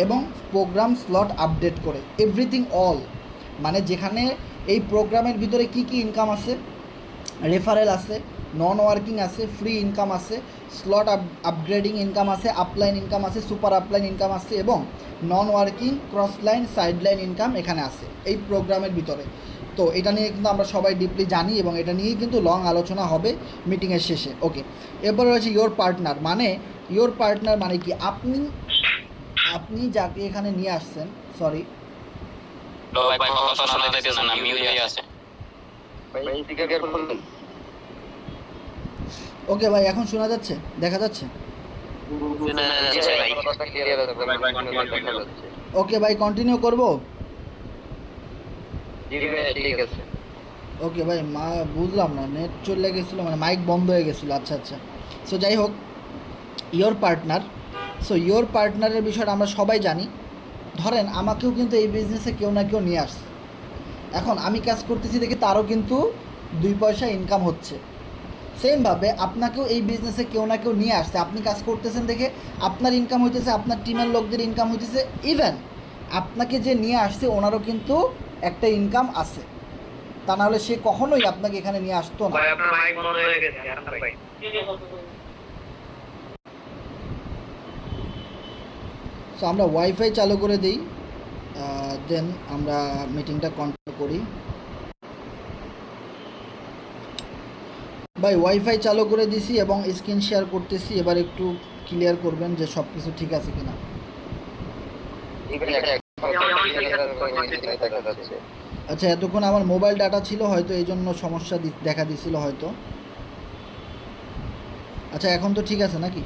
এবং প্রোগ্রাম স্লট আপডেট করে এভরিথিং অল, মানে যেখানে এই প্রোগ্রামের ভিতরে কি কি ইনকাম আছে, রেফারেল আছে, নন ওয়ার্কিং আছে, ফ্রি ইনকাম আছে, স্লট আপগ্রেডিং ইনকাম আছে, আপলাইন ইনকাম আছে, সুপার আপলাইন ইনকাম আছে এবং নন working cross line side line income এখানে আছে এই প্রোগ্রামের ভিতরে। তো এটা নিয়ে কিন্তু আমরা সবাই ডিপলি জানি এবং এটা নিয়েই কিন্তু লং আলোচনা হবে মিটিংয়ের শেষে। ওকে, এরপর রয়েছে ইয়োর পার্টনার, মানে কি, আপনি যাকে এখানে নিয়ে আসছেন, সরি ওকে ভাই, এখন শোনা যাচ্ছে, দেখা যাচ্ছে? ওকে ভাই, কন্টিনিউ করব? ওকে ভাই, বুঝলাম না, নেট চলে গেছিলো, মানে মাইক বন্ধ হয়ে গেছিলো। আচ্ছা আচ্ছা, সো যাই হোক, ইয়োর পার্টনারের বিষয়টা আমরা সবাই জানি। ধরেন আমাকেও কিন্তু এই বিজনেসে কেউ না কেউ নিয়ে আসছে, এখন আমি কাজ করতেছি দেখে তারও কিন্তু 2 পয়সা ইনকাম হচ্ছে। সেমভাবে আপনাকেও এই বিজনেসে কেউ না কেউ নিয়ে আসছে, আপনি কাজ করতেছেন দেখে আপনার ইনকাম হইতেছে, আপনার টিমের লোকদের ইনকাম হইতেছে, ইভেন আপনাকে যে নিয়ে আসছে ওনারও কিন্তু একটা ইনকাম আছে, তা নাহলে সে কখনোই আপনাকে এখানে নিয়ে আসতো না। সো আমরা ওয়াইফাই চালু করে দিই, দেন আমরা মিটিংটা কন্টিনিউ করি। ভাই ওয়াইফাই চালু করে দিছি এবং স্ক্রিন শেয়ার করতেছি, এবার একটু ক্লিয়ার করবেন যে সব কিছু ঠিক আছে কিনা। আচ্ছা, এতক্ষণ আমার মোবাইল ডাটা ছিল হয়তো, এই জন্য সমস্যা দেখা দিছিল হয়তো। আচ্ছা, এখন তো ঠিক আছে নাকি?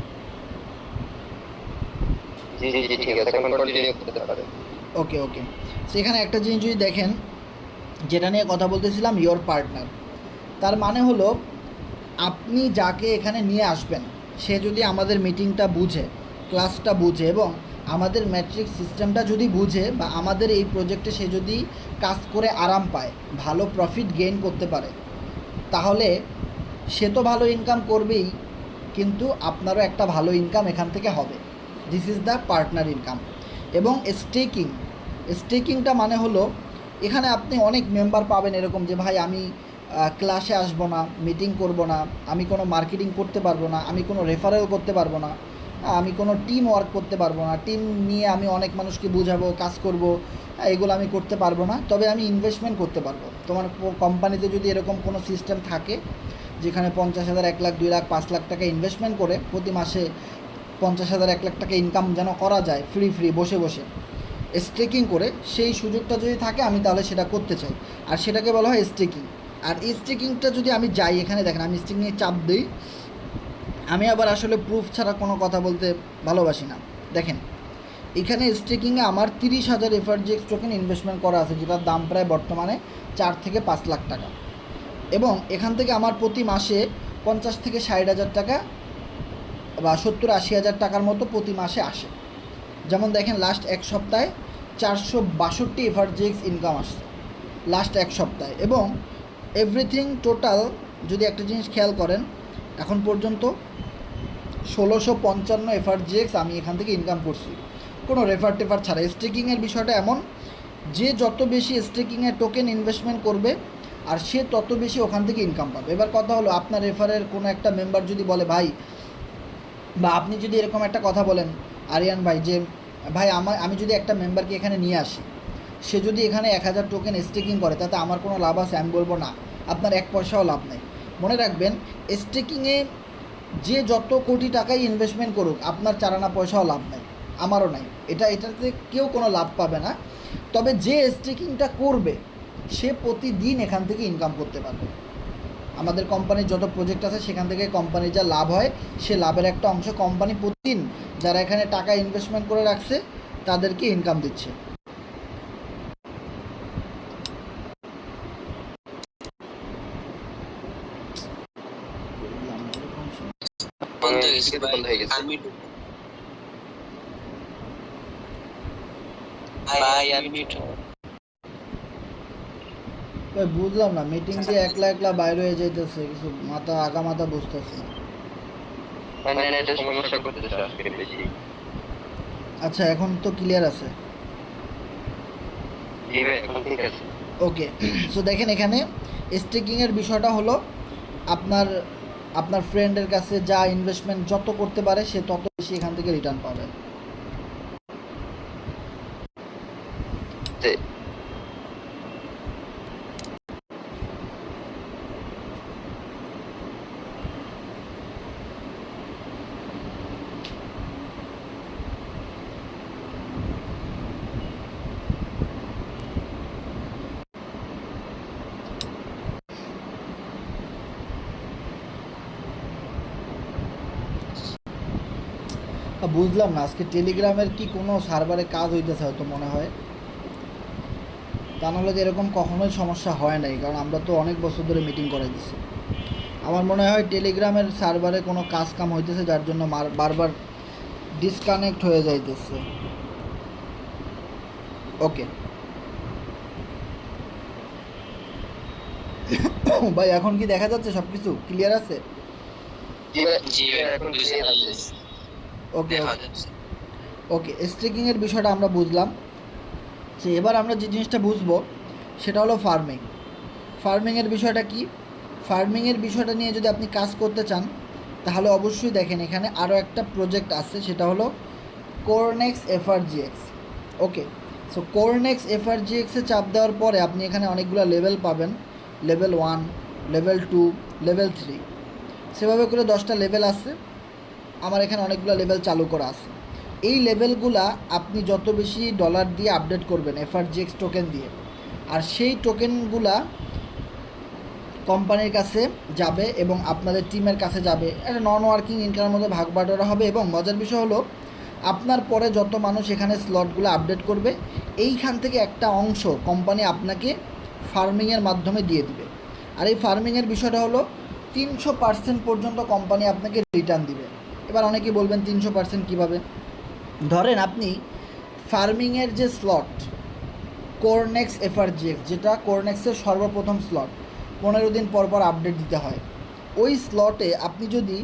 ওকে ওকে, সেখানে একটা জিনিস যদি দেখেন, যেটা নিয়ে কথা বলতেছিলাম, ইয়োর পার্টনার, তার মানে হলো আপনি যাকে এখানে নিয়ে আসবেন সে যদি আমাদের মিটিংটা বুঝে, ক্লাসটা বুঝে এবং আমাদের ম্যাট্রিক সিস্টেমটা যদি বুঝে, বা আমাদের এই প্রজেক্টে সে যদি কাজ করে আরাম পায়, ভালো প্রফিট গেইন করতে পারে, তাহলে সে তো ভালো ইনকাম করবেই, কিন্তু আপনারও একটা ভালো ইনকাম এখান থেকে হবে। This is the partner income. এবং স্টেকিংটা মানে হলো এখানে আপনি অনেক মেম্বার পাবেন এরকম যে ভাই আমি ক্লাসে আসবো না, মিটিং করব না, আমি কোনো মার্কেটিং করতে পারবো না, আমি কোনো রেফারেল করতে পারবো না, আমি কোনো টিম ওয়ার্ক করতে পারবো না, টিম নিয়ে আমি অনেক মানুষকে বোঝাবো, কাজ করব, এগুলো আমি করতে পারবো না, তবে আমি ইনভেস্টমেন্ট করতে পারবো। তোমার কোম্পানিতে যদি এরকম কোনো সিস্টেম থাকে যেখানে 50,000, 1 লাখ, 2 লাখ, 5 লাখ টাকা ইনভেস্টমেন্ট করে প্রতি মাসে 50,000, 1 লাখ টাকা ইনকাম যেন করা যায় ফ্রি বসে বসে স্টেকিং করে, সেই সুযোগটা যদি থাকে আমি তাহলে সেটা করতে চাই, আর সেটাকে বলা হয় স্টেকিং। আর এই স্টেকিংটা যদি আমি যাই, এখানে দেখেন আমি স্টেকিংয়ে চাপ দিই, আমি আবার আসলে প্রুফ ছাড়া কোনো কথা বলতে ভালোবাসি না। দেখেন এখানে স্টেকিংয়ে আমার 30,000 FRGX টোকেন ইনভেস্টমেন্ট করা আছে, যেটার দাম প্রায় বর্তমানে 4 থেকে 5 লাখ টাকা। এবং এখান থেকে আমার প্রতি মাসে 50 থেকে 60,000 টাকা বা 70-80,000 টাকার মতো প্রতি মাসে আসে। যেমন দেখেন লাস্ট এক সপ্তাহে 462 এফআরজিএক্স ইনকাম আসছে লাস্ট এক সপ্তাহে। এবং এভরিথিং টোটাল যদি একটা জিনিস খেয়াল করেন, এখন পর্যন্ত 1655 এফআরজিএক্স আমি এখান থেকে ইনকাম করছি কোনো রেফার টেফার ছাড়া। স্টেকিংয়ের বিষয়টা এমন যে যত বেশি স্টেকিংয়ের টোকেন ইনভেস্টমেন্ট করবে আর সে তত বেশি ওখান থেকে ইনকাম পাবে। এবার কথা হলো, আপনার রেফারের কোনো একটা মেম্বার যদি বলে ভাই, বা আপনি যদি এরকম একটা কথা বলেন আরিয়ান ভাই, যে ভাই আমি যদি একটা মেম্বারকে এখানে নিয়ে আসি, সে যদি এখানে 1000 টোকেন স্টেকিং করে, তাতে আমার কোনো লাভ আছে? আমি বলবো না, আপনার এক পয়সাও লাভ নেই। মনে রাখবেন, স্টেকিংয়ে যে যত কোটি টাকাই ইনভেস্টমেন্ট করুক, আপনার 4 আনা পয়সাও লাভ নেই, আমারও নাই। এটাতে কেউ কোনো লাভ পাবে না। তবে যে স্টেকিংটা করবে সে প্রতিদিন এখান থেকে ইনকাম করতে পারবে। আমাদের কোম্পানির যত প্রজেক্ট আছে সেখান থেকে কোম্পানির যা লাভ হয়, সে লাভের একটা অংশ কোম্পানি প্রতিদিন যারা এখানে টাকা ইনভেস্টমেন্ট করে রাখছে তাদেরকে ইনকাম দিচ্ছে। বন্ধ হয়ে গেছে। ভাই আনমিউট। ভাই বুঝলাম না, মিটিং দিয়ে একলা একলা বাইরে হয়ে যাইতেছে, কিছু আগা মাথা বুঝতেছে না। মানে এটা সমস্যা করতেছে আজকে বেশি। আচ্ছা, এখন তো ক্লিয়ার আছে। জি ভাই, এখন ঠিক আছে। ওকে, সো দেখেন এখানে স্টেকিংয়ের বিষয়টা হলো আপনার ফ্রেন্ডের কাছে যা ইনভেস্টমেন্ট যত করতে পারে সে তত বেশি এখান থেকে রিটার্ন পাবে। বুঝলাম না, আজকে টেলিগ্রামের কি কোনো সার্ভারে কাজ হইতেছে হয়তো মনে হয়, তা নাহলে তো এরকম কখনোই সমস্যা হয় নাই, কারণ আমরা তো অনেক বছর ধরে মিটিং করে দিচ্ছি। আমার মনে হয় টেলিগ্রামের সার্ভারে কোনো কাজ কাম হইতেছে, যার জন্য বারবার ডিসকানেক্ট হয়ে যাইতেছে। ওকে ভাই, এখন কি দেখা যাচ্ছে সব কিছু ক্লিয়ার আছে? জি ভাই, এখন বুঝে আছে। ওকে ওকে, স্টেকিংয়ের বিষয়টা আমরা বুঝলাম। যে এবার আমরা যে জিনিসটা বুঝবো সেটা হলো ফার্মিংয়ের বিষয়টা কি। ফার্মিংয়ের বিষয়টা নিয়ে যদি আপনি কাজ করতে চান তাহলে অবশ্যই দেখেন এখানে আরও একটা প্রজেক্ট আছে, সেটা হলো কোরনেক্স এফআরজিএক্স। ওকে, সো কোরনেক্স এফআরজিএক্সে চাপ দেওয়ার পরে আপনি এখানে অনেকগুলো লেভেল পাবেন, লেভেল 1, লেভেল 2, লেভেল 3, সেভাবে করে 10টা লেভেল আছে। আমার এখানে অনেকগুলো লেভেল চালু করা আছে। এই লেভেলগুলা আপনি যত বেশি ডলার দিয়ে আপডেট করবেন এফআরজিএক্স টোকেন দিয়ে, আর সেই টোকেনগুলা কোম্পানির কাছে যাবে এবং আপনাদের টিমের কাছে যাবে, একটা নন ওয়ার্কিং ইনকামের মধ্যে ভাগ বাটোয়ারা হবে। এবং মজার বিষয় হলো, আপনার পরে যত মানুষ এখানে স্লটগুলো আপডেট করবে, এইখান থেকে একটা অংশ কোম্পানি আপনাকে ফার্মিংয়ের মাধ্যমে দিয়ে দিবে। আর এই ফার্মিংয়ের বিষয়টা হলো 300% পর্যন্ত কোম্পানি আপনাকে রিটার্ন দিবে। এবার অনেকে বলবেন 300% কীভাবে? ধরেন আপনি ফার্মিংয়ের যে স্লট কোরনেক্স এফআরজিএক্স, যেটা কোরনেক্সের সর্বপ্রথম স্লট, 15 দিন পর পর আপডেট দিতে হয়, ওই স্লটে আপনি যদি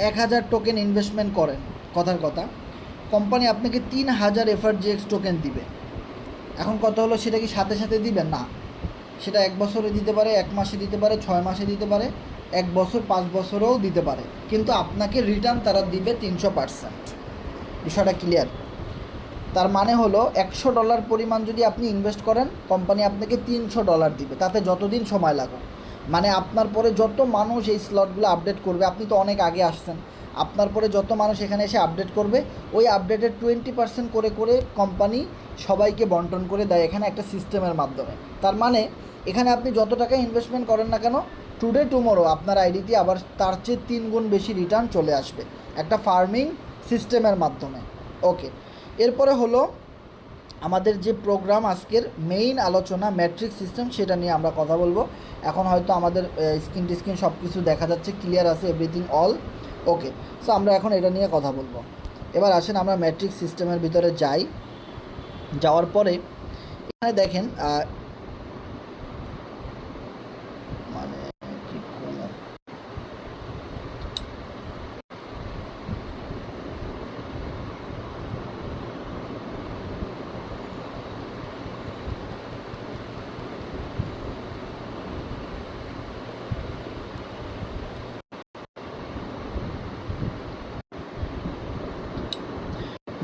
1000 টোকেন ইনভেস্টমেন্ট করেন, কথার কথা, কোম্পানি আপনাকে 3000 এফআরজিএক্স টোকেন দিবে। এখন কথা হলো, সেটা কি সাথে সাথে দিবেন? না, সেটা 1 বছরে দিতে পারে, 1 মাসে দিতে পারে, 6 মাসে দিতে পারে, 1 বছর 5 বছরেও দিতে পারে, কিন্তু আপনাকে রিটার্ন তারা দিবে 300%। বিষয়টা ক্লিয়ার? তার মানে হলো $100 পরিমাণ যদি আপনি ইনভেস্ট করেন, কোম্পানি আপনাকে $300 দিবে, তাতে যতদিন সময় লাগুক। মানে আপনার পরে যত মানুষ এই স্লটগুলো আপডেট করবে, আপনি তো অনেক আগে আসছেন, আপনার পরে যত মানুষ এখানে এসে আপডেট করবে, ওই আপডেটের 20% করে করে কোম্পানি সবাইকে বন্টন করে দেয় এখানে একটা সিস্টেমের মাধ্যমে। তার মানে এখানে আপনি যত টাকা ইনভেস্টমেন্ট করেন না কেন, টুডে টুমোরো আপনার আইডিতে আবার তার চেয়ে 3 গুণ বেশি রিটার্ন চলে আসবে একটা ফার্মিং সিস্টেমের মাধ্যমে। ওকে, এরপরে হলো আমাদের যে প্রোগ্রাম আজকের মেইন আলোচনা ম্যাট্রিক্স সিস্টেম, সেটা নিয়ে আমরা কথা বলবো। এখন হয়তো আমাদের স্ক্রিন সব কিছু দেখা যাচ্ছে, ক্লিয়ার আছে, এভরিথিং অল ওকে। সো আমরা এখন এটা নিয়ে কথা বলবো। এবার আসেন আমরা ম্যাট্রিক্স সিস্টেমের ভিতরে যাই। যাওয়ার পরে এখানে দেখেন মানে কি কোনো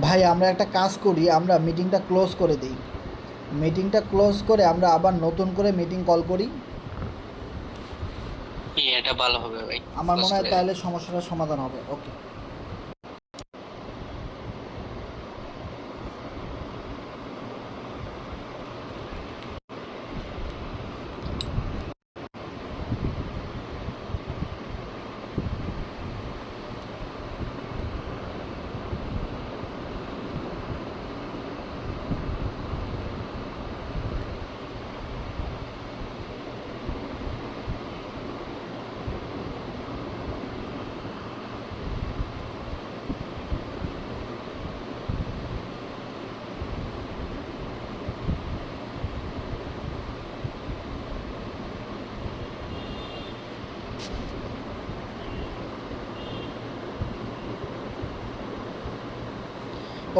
ভাই আমরা একটা কাজ করি, আমরা মিটিংটা ক্লোজ করে দিই। মিটিংটা ক্লোজ করে আমরা আবার নতুন করে মিটিং কল করি। এটা ভালো হবে ভাই। আমার মনে হয় তাহলে সমস্যাটার সমাধান হবে। ওকে,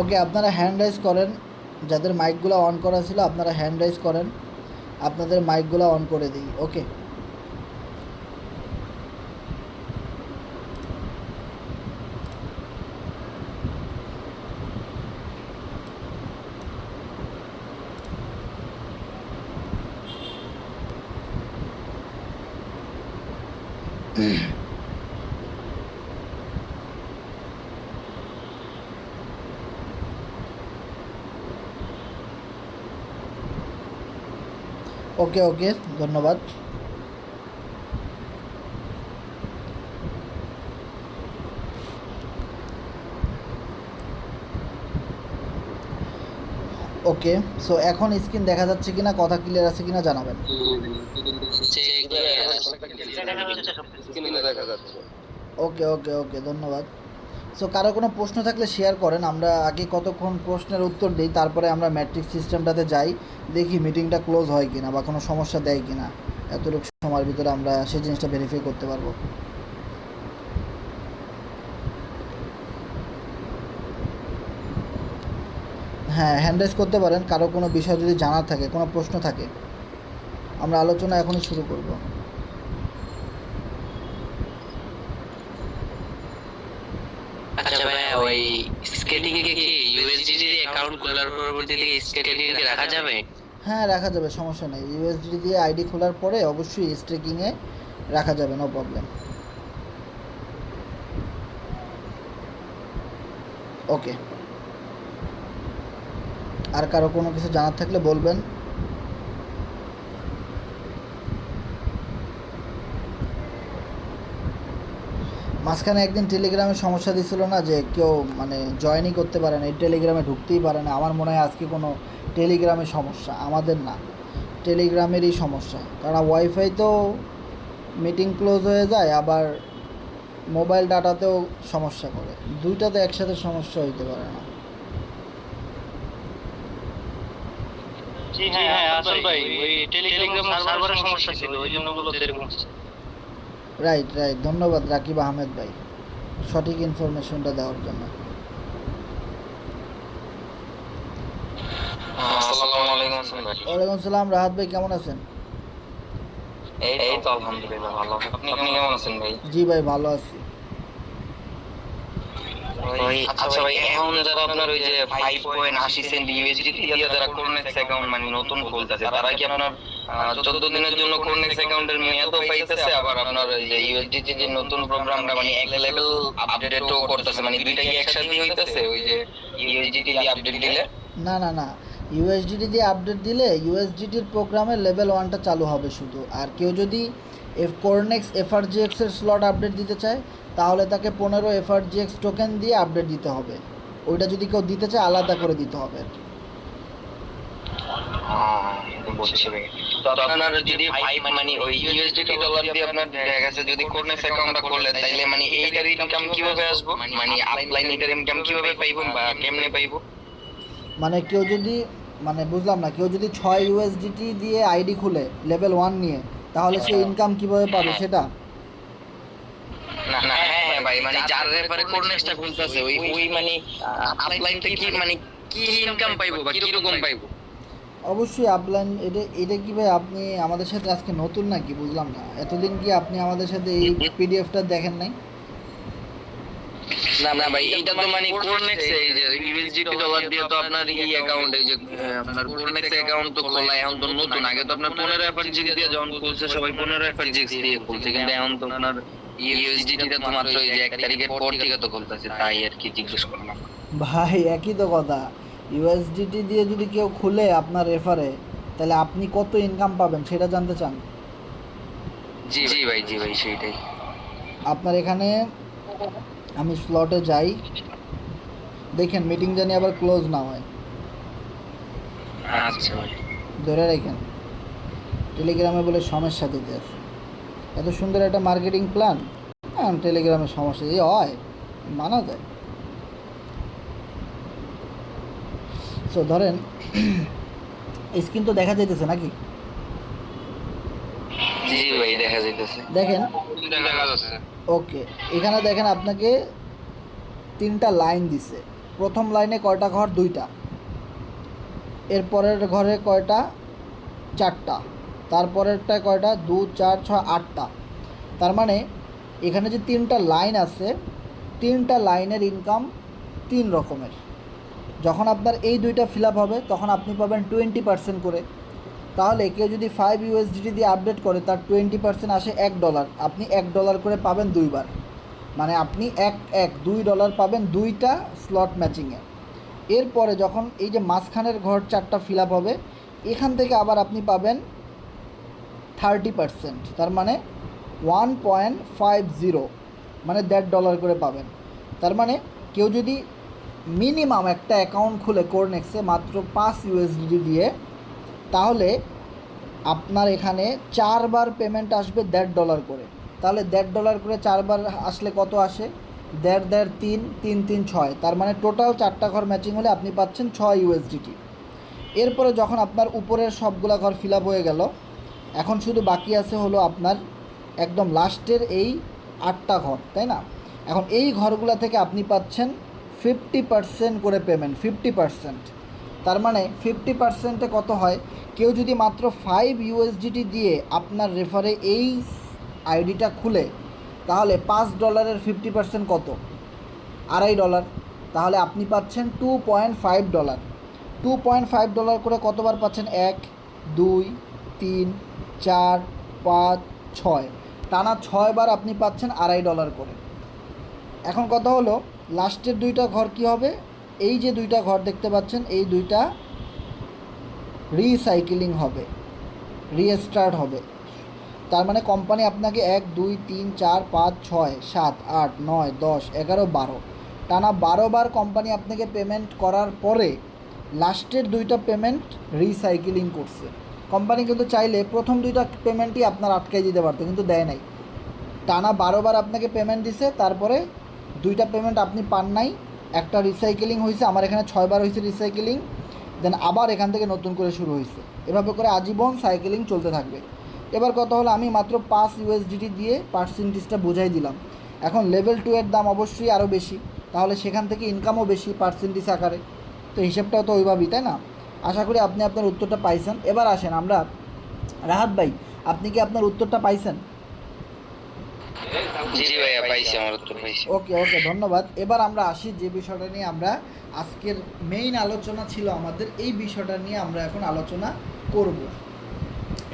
ওকে, আপনারা হ্যান্ড রাইজ করেন। যাদের মাইকগুলো অন করা ছিল আপনারা হ্যান্ড রাইজ করেন, আপনাদের মাইকগুলো অন করে দিই। ওকে, ওকে ওকে, ধন্যবাদ। ওকে, সো এখন স্ক্রিন দেখা যাচ্ছে কিনা, কথা ক্লিয়ার আছে কিনা জানাবেন। ওকে ওকে ওকে, ধন্যবাদ। সো কারো কোনো প্রশ্ন থাকলে শেয়ার করেন। আমরা আগে কতক্ষণ প্রশ্নের উত্তর দিই, তারপরে আমরা ম্যাট্রিক্স সিস্টেমটাতে যাই, দেখি মিটিংটা ক্লোজ হয় কিনা বা কোনো সমস্যা দেয় কিনা। এতটুকু সময়ের ভিতরে আমরা সেই জিনিসটা ভেরিফাই করতে পারবো। হ্যাঁ, হ্যান্ড রাইজ করতে পারেন কারো কোনো বিষয় যদি জানার থাকে, কোনো প্রশ্ন থাকে। আমরা আলোচনা এখনই শুরু করব। আচ্ছা ভাইয়া, ওই স্কেটিং এ কি ইউএসডিটি অ্যাকাউন্ট খোলার পরবর্তীতে স্কেটিং এ রাখা যাবে? হ্যাঁ, রাখা যাবে, সমস্যা নেই। ইউএসডি দিয়ে আইডি খোলার পরে অবশ্যই স্টেকিংয়ে রাখা যাবে, নো প্রবলেম। ওকে, আর কারো কোনো কিছু জানার থাকলে বলবেন। মাঝখানে একদিন টেলিগ্রামে সমস্যা দিছিল না, যে কেউ মানে জয়েনই করতে পারে না, এই টেলিগ্রামে ঢুকতেই পারে না। আমার মনে হয় আজকে কোনো টেলিগ্রামের সমস্যা, আমাদের না, টেলিগ্রামেরই সমস্যা। কারণ ওয়াইফাই তো মিটিং ক্লোজ হয়ে যায়, আবার মোবাইল ডাটাতেও সমস্যা করে, দুইটাতে একসাথে সমস্যা হইতে পারে না। জি হ্যাঁ, আসল ভাই, ওই টেলিগ্রাম সার্ভারের সমস্যা ছিল, ওই জন্য বলতে এরকম হচ্ছে। রাইট রাইট, ধন্যবাদ রাকিব আহমেদ ভাই সঠিক ইনফরমেশনটা দেওয়ার জন্য। আসসালামু আলাইকুম ভাই। ওয়ালাইকুম সালাম, রাহাত ভাই কেমন আছেন? এই তো আলহামদুলিল্লাহ ভালো। আপনি কেমন আছেন ভাই? জি ভাই, ভালো আছি। ওই আচ্ছা ভাই, এখন যারা আপনার ওই যে 5.80 সেন্ট ইউএসডি দিয়ে যারা কোরনেক্স অ্যাকাউন্ট মানে নতুন খুলতেছে, তারা কি আপনার 14 দিনের জন্য কোরনেক্স অ্যাকাউন্টের মেয়াদও পাইতেছে, আবার আপনার ওই যে ইউএসডি যে নতুন প্রোগ্রামটা মানে এক লেভেল আপডেটও করতেছে, মানে দুইটা কি একসাথে হইতেছে ওই যে ইউএসডি দিয়ে আপডেট দিলে? না না না, ইউএসডিটি দিয়ে আপডেট দিলে ইউএসডিটির প্রোগ্রামের লেভেল 1টা চালু হবে শুধু। আর কেউ যদি কোরনেক্স এফআরজিএক্সের স্লট আপডেট দিতে চায়, তাহলে তাকে 15 এফআরজিএক্স টোকেন দিয়ে আপডেট দিতে হবে। ওইটা যদি কেউ দিতে চায় আলাদা করে দিতে হবে আর কি। বুঝছি ভাই। তো আপনার যদি 5 মানে ওই ইউএসডিটি ডলার দিয়ে আপনার দেখা গেছে যদি কোর্নেক্স অ্যাকাউন্টটা করলে তাইলে মানে এইটার ইনকাম কিভাবে আসবো, মানে আপলাইন এটার ইনকাম কিভাবে পাইবো বা কেমনে পাইবো? মানে কেউ যদি, মানে বুঝলাম না, কেউ যদি 6 ইউএসডিটি দিয়ে আইডি খুলে লেভেল 1 নিয়ে, তাহলে সে ইনকাম কিভাবে পাবে সেটা? না না, হ্যাঁ হ্যাঁ ভাই, মানে যার ব্যাপারে কোর্নেক্সটা খুলতেছে ওই ওই মানে আপলাইন থেকে মানে কি ইনকাম পাইবো বা কি রকম পাইবো? অবশ্যই আপলাইন। এটা এটা কি ভাই, আপনি আমাদের সাথে আজকে নতুন নাকি? বুঝলাম না, এতদিন কি আপনি আমাদের সাথে এই পিডিএফটা দেখেন নাই? না না ভাই, এইটা তো মানে কোর্নেক্স এই যে ইউএসডিটি ডলার দিয়ে তো আপনার এই অ্যাকাউন্ট, এই যে আপনার কোর্নেক্স অ্যাকাউন্ট তো খোলা এখন তো নতুন। আগে তো আপনার 15 এফআরজিক্স দিয়ে যখন খুলছে সবাই 15 এফআরজিক্স দিয়ে খুলছে, কিন্তু এখন তো আপনার ইউএসডিটিটা তো মাত্র এই যে 1 তারিখের পর থেকে তো খুলতেছে, তাই আর কি জিজ্ঞেস করলাম। ভাই একই তো কথা, ইউএসডিটি দিয়ে যদি কেউ খুলে আপনার রেফারে, তাহলে আপনি কত ইনকাম পাবেন সেটা জানতে চান? জি ভাই, জি ভাই, সেইটাই। আপনার এখানে আমি স্লটে যাই, দেখেন মিটিং জানি আবার ক্লোজ না হয়, আচ্ছা ভাই। ধরে রাখেন। টেলিগ্রামে বলে সমস্যা দিতে আছে, এত সুন্দর একটা মার্কেটিং প্ল্যান, হ্যাঁ টেলিগ্রামে সমস্যা দিয়ে হয়, মানা যায়। সো ধরেন স্ক্রিন তো দেখা যাইতেছে নাকি? জি ভাই, দেখা যাইতেছে। দেখেন, দেখা যাচ্ছে। ওকে, এখানে দেখেন আপনাকে 3টা লাইন দিছে। প্রথম লাইনে কয়টা ঘর? 2টা। এরপরের ঘরে কয়টা? 4টা। তারপরেরটা কয়টা? 2 4 6 8টা। তার মানে এখানে যে 3টা লাইন আছে, 3টা লাইনের ইনকাম 3 রকমের। যখন আপনার এই 2টা ফিল আপ হবে তখন আপনি পাবেন 20% করে। তাহলে কেউ যদি 5 ইউএসডিটি দিয়ে আপডেট করে, তার 20% আসে $1। আপনি $1 করে পাবেন 2বার, মানে আপনি $2 পাবেন 2টা স্লট ম্যাচিংয়ে। এরপরে যখন এই যে মাঝখানের ঘর 4টা ফিল আপ হবে, এখান থেকে আবার আপনি পাবেন 30%, তার মানে 1.50, মানে $1.5 করে পাবেন। তার মানে কেউ যদি মিনিমাম একটা অ্যাকাউন্ট খুলে কোর্নেক্সে মাত্র 5 ইউএসডিটি দিয়ে, তাহলে আপনার এখানে 4বার পেমেন্ট আসবে $1.5 করে। তাহলে $1.5 করে 4বার আসলে কত আসে? 1.5 3 3 3 6, তার মানে টোটাল 4টা ঘর ম্যাচিং হলে আপনি পাচ্ছেন 6 ইউএসডিটি। এরপরে যখন আপনার উপরের সবগুলা ঘর ফিল আপ হয়ে গেল, এখন শুধু বাকি আছে হলো আপনার একদম লাস্টের এই 8টা ঘর, তাই না? এখন এই ঘরগুলা থেকে আপনি পাচ্ছেন 50% করে পেমেন্ট, 50%। তার মানে 50%-এ কত হয়? কেউ যদি মাত্র 5 ইউএসডিটি দিয়ে আপনার রেফারে এই আইডিটা খুলে, তাহলে $5 50% কত? $2.5। তাহলে আপনি পাচ্ছেন $2.5। $2.5 করে কতবার পাচ্ছেন? 1 2 3 4 5 6, টানা 6বার আপনি পাচ্ছেন $2.5 করে। এখন কথা হলো লাস্টের 2টা ঘর কি হবে? এই যে 2টা ঘর দেখতে পাচ্ছেন, এই 2টা রিসাইকেলিং হবে, রিস্টার্ট হবে। তার মানে কোম্পানি আপনাকে 1 2 3 4 5 6 7 8 9 10 11 12, টানা 12বার কোম্পানি আপনাকে পেমেন্ট করার পরে লাস্টের 2টা পেমেন্ট রিসাইকেলিং করছে। কোম্পানি কিন্তু চাইলে প্রথম 2টা পেমেন্টই আপনার আটকাই দিতে পারতো, কিন্তু দেয় নাই। টানা 12বার আপনাকে পেমেন্ট দিছে, তারপরে 2টা পেমেন্ট আপনি পান নাই, একটা রিসাইকেলিং হয়েছে, আমার এখানে 6বার হয়েছে রিসাইকেলিং, দেন আবার এখান থেকে নতুন করে শুরু হয়েছে। এভাবে করে আজীবন সাইকেলিং চলতে থাকবে। এবার কথা হলো, আমি মাত্র 5 ইউএসডিটি দিয়ে পার্সেন্টেজটা বোঝাই দিলাম। এখন লেভেল 2 এর দাম অবশ্যই আরও বেশি, তাহলে সেখান থেকে ইনকামও বেশি পার্সেন্টেজ আকারে, তো হিসেবটাও তো ওইভাবেই, তাই না? আশা করি আপনি আপনার উত্তরটা পাইছেন। এবার আসেন আমরা, রাহাত ভাই আপনি কি আপনার উত্তরটা পাইছেন? জি ভাইয়া, পাইছি, আমার উত্তর পাইছি। ওকে ওকে, ধন্যবাদ। এবার আমরা আসি যে বিষয়টা নিয়ে আমরা আজকের মেইন আলোচনা ছিল আমাদের, এই বিষয়টা নিয়ে আমরা এখন আলোচনা করব।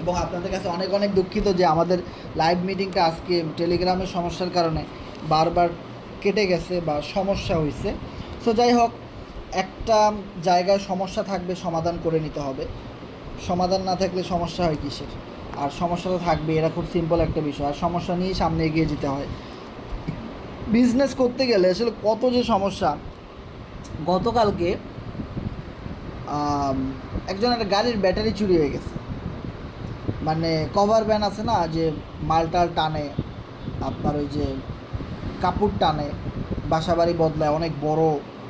এবং আপনাদের কাছে অনেক অনেক দুঃখিত যে আমাদের লাইভ মিটিংটা আজকে টেলিগ্রামের সমস্যার কারণে বারবার কেটে গেছে বা সমস্যা হয়েছে। সো যাই হোক, একটা জায়গায় সমস্যা থাকবে, সমাধান করে নিতে হবে। সমাধান না থাকলে সমস্যা হয় কিসের? আর সমস্যা তো থাকবে, এরা খুব সিম্পল একটা বিষয়, আর সমস্যা নিয়েই সামনে এগিয়ে যেতে হয়। বিজনেস করতে গেলে আসলে কত যে সমস্যা। গতকালকে একজনের গাড়ির ব্যাটারি চুরি হয়ে গেছে। মানে কভার ভ্যান আছে না, যে মালটাল টানে, আপনার ওই যে কাপড় টানে, বাসাবাড়ি বদলায়, অনেক বড়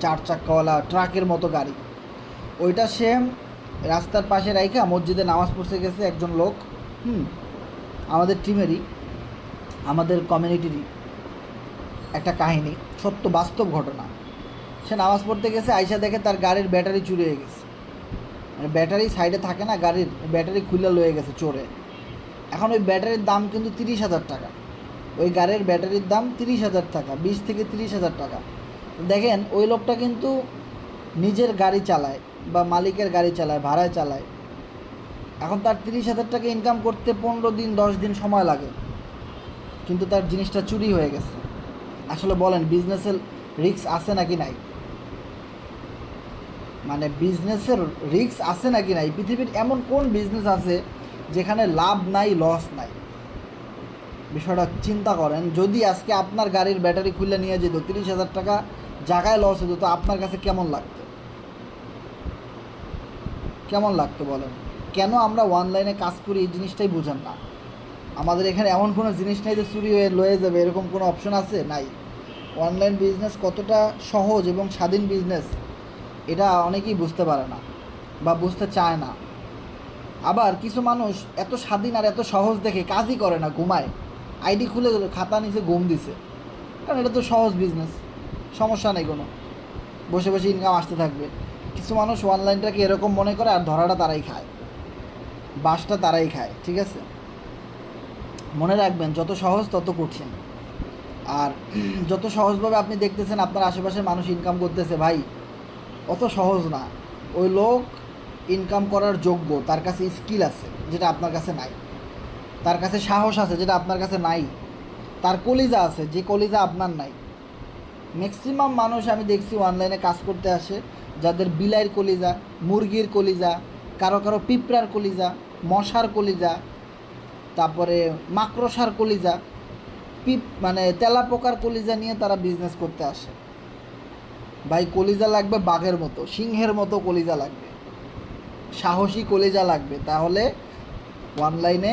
4 চাক্কাওয়ালা ট্রাকের মতো গাড়ি, ওইটা সে রাস্তার পাশে রাইখা মসজিদে নামাজ পড়তে গেছে একজন লোক। আমাদের টিমেরই, আমাদের কমিউনিটিরই একটা কাহিনী, সত্য বাস্তব ঘটনা। সে নামাজ পড়তে গেছে, আইসা দেখে তার গাড়ির ব্যাটারি চুরি হয়ে গেছে। মানে ব্যাটারি সাইডে থাকে না গাড়ির, ব্যাটারি খুলে লয়ে গেছে চোরে। এখন ওই ব্যাটারির দাম কিন্তু 30,000 টাকা। ওই গাড়ির ব্যাটারির দাম 30,000 টাকা, 20 থেকে 30,000 টাকা। দেখেন ওই লোকটা কিন্তু নিজের গাড়ি চালায় বা মালিকের গাড়ি চালায়, ভাড়ায় চালায়। এখন তার 30,000 টাকা ইনকাম করতে 15 দিন 10 দিন সময় লাগে, কিন্তু তার জিনিসটা চুরি হয়ে গেছে। আসলে বলেন বিজনেসের রিস্ক আছে নাকি নাই? মানে বিজনেসের রিস্ক আছে নাকি নাই? পৃথিবীর এমন কোন বিজনেস আছে যেখানে লাভ নাই, লস নাই? বিষয়টা চিন্তা করেন। যদি আজকে আপনার গাড়ির ব্যাটারি খুলে নিয়ে যেত, 30,000 টাকা জায়গায় লস হতো, তো আপনার কাছে কেমন লাগতো? কেমন লাগতো বলেন? কেন আমরা অনলাইনে কাজ করি এই জিনিসটাই বুঝেন না। আমাদের এখানে এমন কোনো জিনিস নেই যে চুরি হয়ে লয়ে যাবে, এরকম কোনো অপশন আছে? নাই। অনলাইন বিজনেস কতটা সহজ এবং স্বাধীন বিজনেস, এটা অনেকেই বুঝতে পারে না বা বুঝতে চায় না। আবার কিছু মানুষ এত স্বাধীন আর এত সহজ দেখে কাজই করে না, ঘুমায়, আইডি খুলে খাতা নিচে ঘুম দিছে, কারণ এটা তো সহজ বিজনেস, সমস্যা নেই কোনো, বসে বসে ইনকাম আসতে থাকবে। কিছু মানুষ অনলাইনটাকে এরকম মনে করে আর ধরাটা তারাই খায়, বাসটা তারাই খায়। ঠিক আছে, মনে রাখবেন যত সহজ তত কঠিন। আর যত সহজভাবে আপনি দেখতেছেন আপনার আশেপাশের মানুষ ইনকাম করতেছে, ভাই অত সহজ না। ওই লোক ইনকাম করার যোগ্য, তার কাছে স্কিল আছে যেটা আপনার কাছে নাই, তার কাছে সাহস আছে যেটা আপনার কাছে নাই, তার কলিজা আছে যে কলিজা আপনার নাই। ম্যাক্সিমাম মানুষ আমি দেখছি অনলাইনে কাজ করতে আসে যাদের বিলাইয়ের কলিজা, মুরগির কলিজা, কারো কারো পিঁপড়ার কলিজা, মশার কলিজা, তারপরে মাকড়সার কলিজা, মানে তেলাপোকার কলিজা নিয়ে তারা বিজনেস করতে আসে। ভাই কলিজা লাগবে বাঘের মতো, সিংহের মতো কলিজা লাগবে, সাহসী কলিজা লাগবে, তাহলে অনলাইনে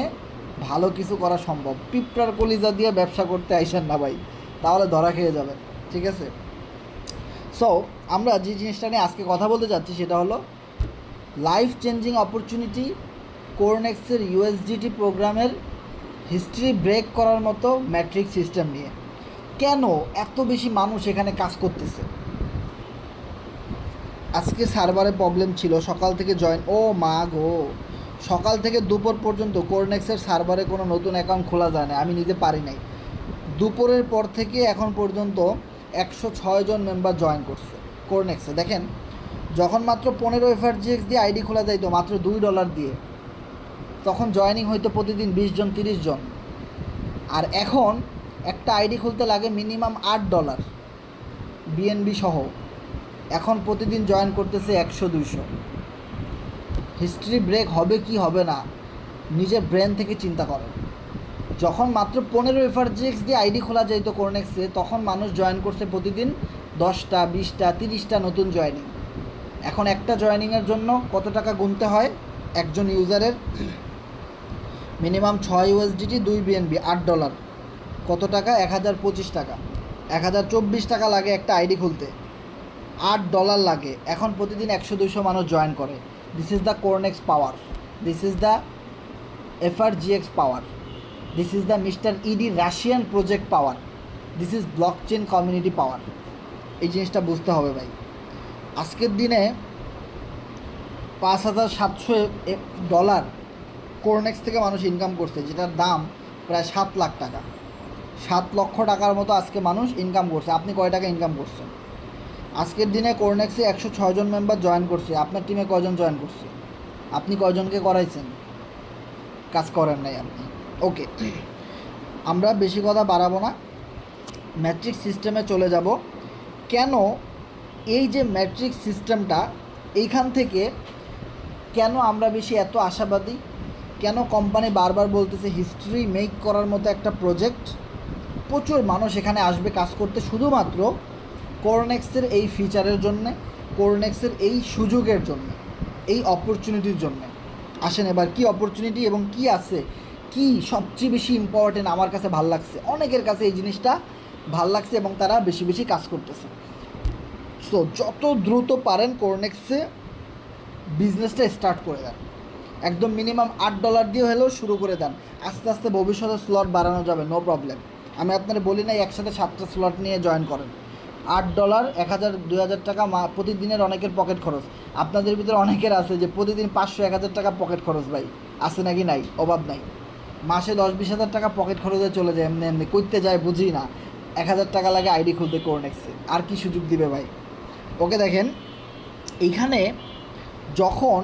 ভালো কিছু করা সম্ভব। পিঁপড়ার কলিজা দিয়ে ব্যবসা করতে আইসেন না ভাই, তাহলে ধরা খেয়ে যাবেন। ঠিক আছে, সো আমরা যে জিনিসটা নিয়ে আজকে কথা বলতে যাচ্ছি সেটা হলো লাইফ চেঞ্জিং অপরচুনিটি, কোরনেক্সের ইউএসডিটি প্রোগ্রামের হিস্ট্রি ব্রেক করার মতো ম্যাট্রিক্স সিস্টেম নিয়ে। কেন এত বেশি মানুষ এখানে কাজ করতেছে? আজকে সার্ভারে প্রবলেম ছিল, সকাল থেকে ও মা গো, সকাল থেকে দুপুর পর্যন্ত কোরনেক্সের সার্ভারে কোনো নতুন অ্যাকাউন্ট খোলা যায় না, আমি নিজে পারি নাই। দুপুরের পর থেকে এখন পর্যন্ত 106 জন মেম্বার জয়েন করছে কোরনেক্সে। দেখেন, যখন মাত্র 15 FRGX দিয়ে আইডি খোলা যাইতো মাত্র $2 দিয়ে, তখন জয়েনিং হয়তো প্রতিদিন 20 জন 30 জন। আর এখন একটা আইডি খুলতে লাগে মিনিমাম $8 বিএনবি সহ। এখন প্রতিদিন জয়েন করতেছে 100-200। হিস্ট্রি ব্রেক হবে কি হবে না নিজের ব্রেন থেকে চিন্তা করেন। যখন মাত্র 15 FRGX দিয়ে আইডি খোলা যেত কোরনেক্সে, তখন মানুষ জয়েন করছে প্রতিদিন 10টা 20টা 30টা নতুন জয়েনিং। এখন একটা জয়েনিংয়ের জন্য কত টাকা গুনতে হয় একজন ইউজারের? Minimum 6 USDT 2 BNB $8। কত টাকা? 1025 টাকা, 1024 টাকা লাগে একটা আইডি খুলতে, $8 লাগে। এখন প্রতিদিন 100-200 মানুষ জয়েন করে। This is the Cornex power, this is the FRGX power, this is the mister ED Russian project power, this is blockchain community power. এই জিনিসটা বুঝতে হবে ভাই। আজকের দিনে $5,700 কোরনেক্স থেকে মানুষ ইনকাম করছে, যেটার দাম প্রায় 7 লাখ টাকা। 7 লক্ষ টাকার মতো আজকে মানুষ ইনকাম করছে। আপনি কয় টাকা ইনকাম করছেন? আজকের দিনে কোরনেক্সে 106 জন মেম্বার জয়েন করছে। আপনার টিমে কয়জন জয়েন করছে? আপনি কয়জনকে করাইছেন? কাজ করেন নাই আপনি। ওকে, আমরা বেশি কথা বাড়াবো না, ম্যাট্রিক্স সিস্টেমে চলে যাব। কেন এই যে ম্যাট্রিক্স সিস্টেমটা, এইখান থেকে কেন আমরা বেশি এত আশাবাদী? কেন কোম্পানি বারবার বলতেছে হিস্ট্রি মেক করার মতো একটা প্রজেক্ট? প্রচুর মানুষ এখানে আসবে কাজ করতে শুধুমাত্র কোরনেক্সের এই ফিচারের জন্যে, কোরনেক্সের এই সুযোগের জন্য। এই অপরচুনিটির জন্য। আসেন এবার কি অপরচুনিটি এবং কি আছে, কি সবচেয়ে বেশি ইম্পর্টেন্ট আমার কাছে ভাল লাগছে, অনেকের কাছে এই জিনিসটা ভাল লাগছে এবং তারা বেশি বেশি কাজ করতেছে। সো যত দ্রুত পারেন কোরনেক্সে বিজনেসটা স্টার্ট করে দেন, একদম মিনিমাম $8 দিয়ে হলেও শুরু করে দেন। আস্তে আস্তে ভবিষ্যতে স্লট বাড়ানো যাবে, নো প্রবলেম। আমি আপনারা বলি না একসাথে 7টা স্লট নিয়ে জয়েন করেন। $8, 1000, 2000 টাকা প্রতিদিনের অনেকের পকেট খরচ। আপনাদের ভিতরে অনেকের আছে যে প্রতিদিন 500-1000 টাকা পকেট খরচ, ভাই আছে নাকি? নাই, অভাব নাই। মাসে 10-20 হাজার টাকা পকেট খরচে চলে যায়, এমনি এমনি করতে যায় বুঝি না। 1000 টাকা লাগে আইডি খুলতে কোরনেক্সে, আর কি সুযোগ দিবে ভাই? ওকে দেখেন, এইখানে যখন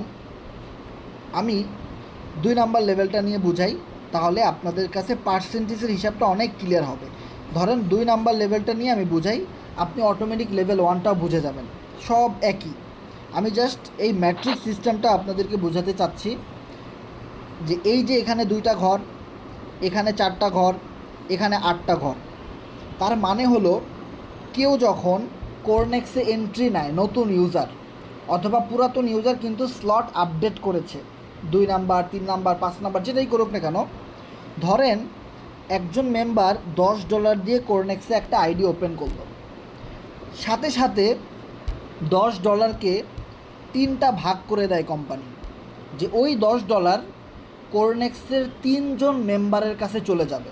আমি 2 নাম্বার লেভেলটা নিয়ে বুঝাই তাহলে আপনাদের কাছে পার্সেন্টেজের হিসাবটা অনেক ক্লিয়ার হবে। ধরেন 2 নাম্বার লেভেলটা নিয়ে আমি বুঝাই, আপনি অটোমেটিক লেভেল 1টাও বুঝে যাবেন, সব একই। আমি জাস্ট এই ম্যাট্রিক্স সিস্টেমটা আপনাদেরকে বোঝাতে চাচ্ছি যে এই যে এখানে 2টা ঘর, এখানে 4টা ঘর, এখানে 8টা ঘর। তার মানে হলো কেউ যখন কোরনেক্সে এন্ট্রি নেয়, নতুন ইউজার অথবা পুরাতন ইউজার কিন্তু স্লট আপডেট করেছে, 2 নাম্বার, 3 নাম্বার, 5 নাম্বার, যেটাই করুক না কেন। ধরেন একজন মেম্বার $10 দিয়ে কোরনেক্সে একটা আইডি ওপেন করলো, সাথে সাথে $10কে 3টা ভাগ করে দেয় কোম্পানি, যে ওই $10 কোরনেক্সের 3 জন মেম্বারের কাছে চলে যাবে।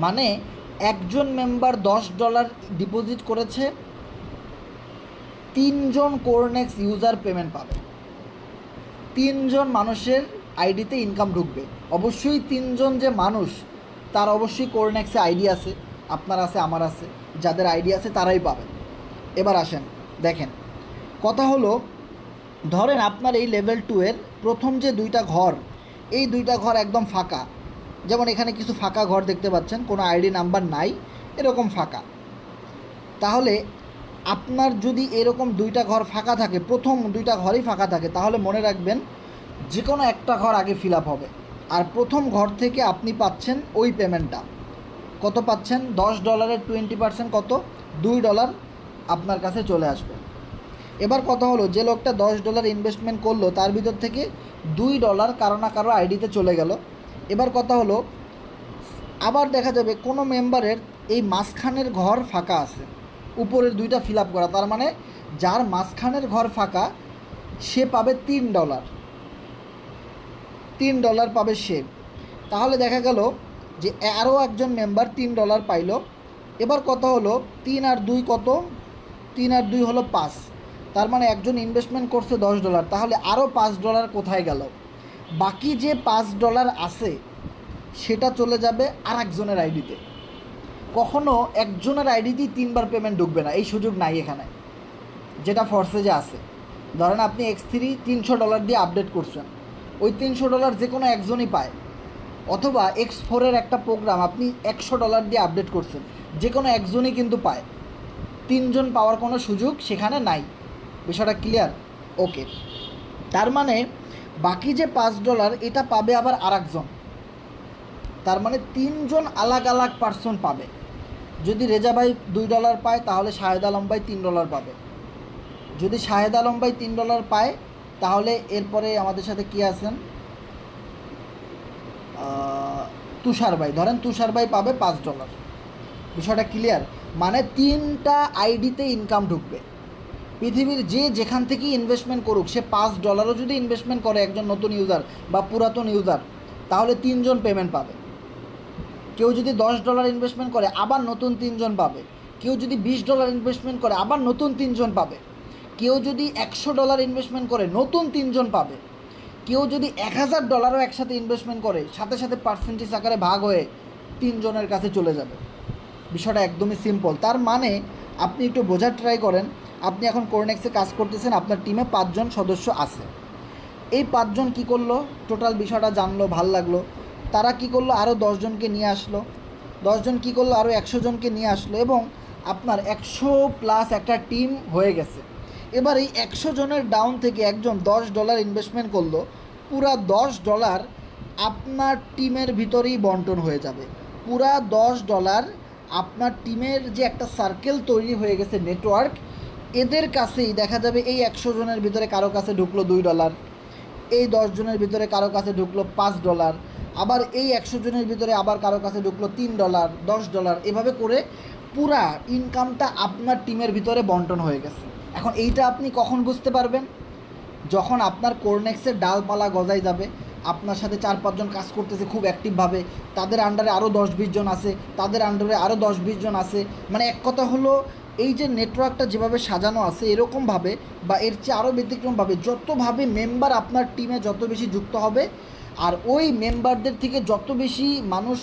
মানে একজন মেম্বার $10 ডিপোজিট করেছে, 3 জন কোরনেক্স ইউজার পেমেন্ট পাবে, 3 জন মানুষের আইডিতে ইনকাম ঢুকবে। অবশ্যই 3 জন যে মানুষ তার অবশ্যই কোরনেক্সে আইডি আছে, আপনার আছে, আমার আছে, যাদের আইডি আছে তারাই পাবে। এবার আসেন দেখেন, কথা হলো ধরেন আপনার এই লেভেল 2 এর প্রথম যে 2টা ঘর, এই 2টা ঘর একদম ফাঁকা, যেমন এখানে কিছু ফাঁকা ঘর দেখতে পাচ্ছেন, কোনো আইডি নাম্বার নাই, এরকম ফাঁকা। তাহলে আপনার যদি এরকম 2টা ঘর ফাঁকা থাকে, প্রথম 2টা ঘরই ফাঁকা থাকে, তাহলে মনে রাখবেন যে কোনো একটা ঘর আগে ফিল আপ হবে। আর প্রথম ঘর থেকে আপনি পাচ্ছেন ওই পেমেন্টটা, কত পাচ্ছেন? $10-এর 20% কত? $2 আপনার কাছে চলে আসবে। এবার কথা হলো যে লোকটা $10 ইনভেস্টমেন্ট করলো তার ভিতর থেকে $2 কারো না কারো আইডিতে চলে গেল। এবার কথা হলো আবার দেখা যাবে কোনো মেম্বারের এই মাঝখানের ঘর ফাঁকা আছে, উপরের 2টা ফিল আপ করা, তার মানে যার মাঝখানের ঘর ফাঁকা সে পাবে $3 পাবে সে। তাহলে দেখা গেল যে আরও একজন মেম্বার $3 পাইল। এবার কথা হলো 3 আর 2 কত? 3 আর 2 হলো 5, তার মানে একজন ইনভেস্টমেন্ট করছে $10, তাহলে আরও $5 কোথায় গেল? বাকি যে $5 আছে সেটা চলে যাবে আর একজনের আইডিতে। কখনও একজনের আইডিতেই 3বার পেমেন্ট ঢুকবে না, এই সুযোগ নাই এখানে, যেটা ফরসেজে আছে। ধরেন আপনি X3 $300 দিয়ে আপডেট করছেন, ওই $300 যে কোনো একজনই পায়। অথবা X4 এর একটা প্রোগ্রাম আপনি $100 দিয়ে আপডেট করছেন, যে কোনো একজনই কিন্তু পায়, 3 জন পাওয়ার কোনো সুযোগ সেখানে নাই। বিষয়টা ক্লিয়ার? ওকে, তার মানে বাকি যে $5 এটা পাবে আবার আর একজন, তার মানে 3 জন আলাগ আলাগ পার্সন পাবে। যদি রেজা ভাই $2 পায় তাহলে শাহেদ আলম ভাই $3 পাবে। যদি শাহেদ আলম ভাই $3 পায় তাহলে এরপরে আমাদের সাথে কি আছেন? তুষার ভাই, ধরেন তুষার ভাই পাবে $5। বিষয়টা ক্লিয়ার? মানে 3টা আইডিতে ইনকাম ঢুকবে। পৃথিবীর যে যেখান থেকেই ইনভেস্টমেন্ট করুক, সে $5ও যদি ইনভেস্টমেন্ট করে একজন নতুন ইউজার বা পুরাতন ইউজার, তাহলে 3 জন পেমেন্ট পাবে। কেউ যদি $10 ইনভেস্টমেন্ট করে আবার নতুন 3 জন পাবে। কেউ যদি $20 ইনভেস্টমেন্ট করে আবার নতুন 3 জন পাবে। কেউ যদি $100 ইনভেস্টমেন্ট করে নতুন 3 জন পাবে। কেউ যদি $1000ও একসাথে ইনভেস্টমেন্ট করে, সাথে সাথে পার্সেন্টেজ আকারে ভাগ হয়ে 3 জনের কাছে চলে যাবে। বিষয়টা একদমই সিম্পল। তার মানে আপনি একটু বোঝার ট্রাই করেন, আপনি এখন কোরনেক্সে কাজ করতেছেন, আপনার টিমে 5 জন সদস্য আছে। এই 5 জন কী করলো? টোটাল বিষয়টা জানলো, ভাল লাগলো। তারা কি করলো? আরও 10 জনকে নিয়ে আসলো। 10 জন কী করলো? আরও 100 জনকে নিয়ে আসলো, এবং আপনার 100+ একটা টিম হয়ে গেছে। এবার এই 100 জনের ডাউন থেকে একজন $10 ইনভেস্টমেন্ট করলো, পুরা $10 আপনার টিমের ভিতরেই বন্টন হয়ে যাবে। পুরা $10 আপনার টিমের যে একটা সার্কেল তৈরি হয়ে গেছে, নেটওয়ার্ক, এদের কাছেই দেখা যাবে এই 100 জনের ভিতরে কারো কাছে ঢুকলো $2, এই 10 জনের ভিতরে কারো কাছে ঢুকলো $5, আবার এই 100 জনের ভিতরে আবার কারো কাছে ঢুকলো $3, $10, এভাবে করে পুরা ইনকামটা আপনার টিমের ভিতরে বন্টন হয়ে গেছে। এখন এইটা আপনি কখন বুঝতে পারবেন? যখন আপনার কোরনেক্সের ডালপালা গজায় যাবে, আপনার সাথে 4-5 জন কাজ করতেছে খুব অ্যাক্টিভভাবে, তাদের আন্ডারে আরও 10-20 জন আছে, তাদের আন্ডারে আরও 10-20 জন আছে, মানে এক কথা হলো এই যে নেটওয়ার্কটা যেভাবে সাজানো আছে এরকমভাবে বা এর চেয়ে আরও ব্যতিক্রমভাবে যতভাবে মেম্বার আপনার টিমে যত বেশি যুক্ত হবে আর ওই মেম্বারদের থেকে যত বেশি মানুষ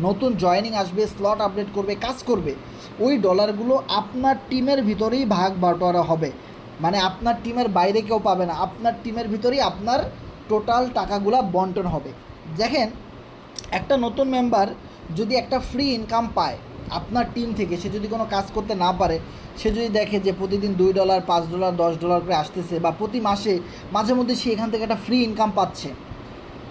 নতুন জয়েনিং আসবে, স্লট আপডেট করবে, কাজ করবে, ওই ডলারগুলো আপনার টিমের ভিতরেই ভাগ বাটোয়ারা হবে। মানে আপনার টিমের বাইরে কেউ পাবে না, আপনার টিমের ভিতরেই আপনার টোটাল টাকাগুলো বন্টন হবে। দেখেন, একটা নতুন মেম্বার যদি একটা ফ্রি ইনকাম পায় আপনার টিম থেকে, সে যদি কোনো কাজ করতে না পারে, সে যদি দেখে যে প্রতিদিন $2, $5, $10 করে আসতেছে বা প্রতি মাসে মাঝে মধ্যে সে এখান থেকে একটা ফ্রি ইনকাম পাচ্ছে,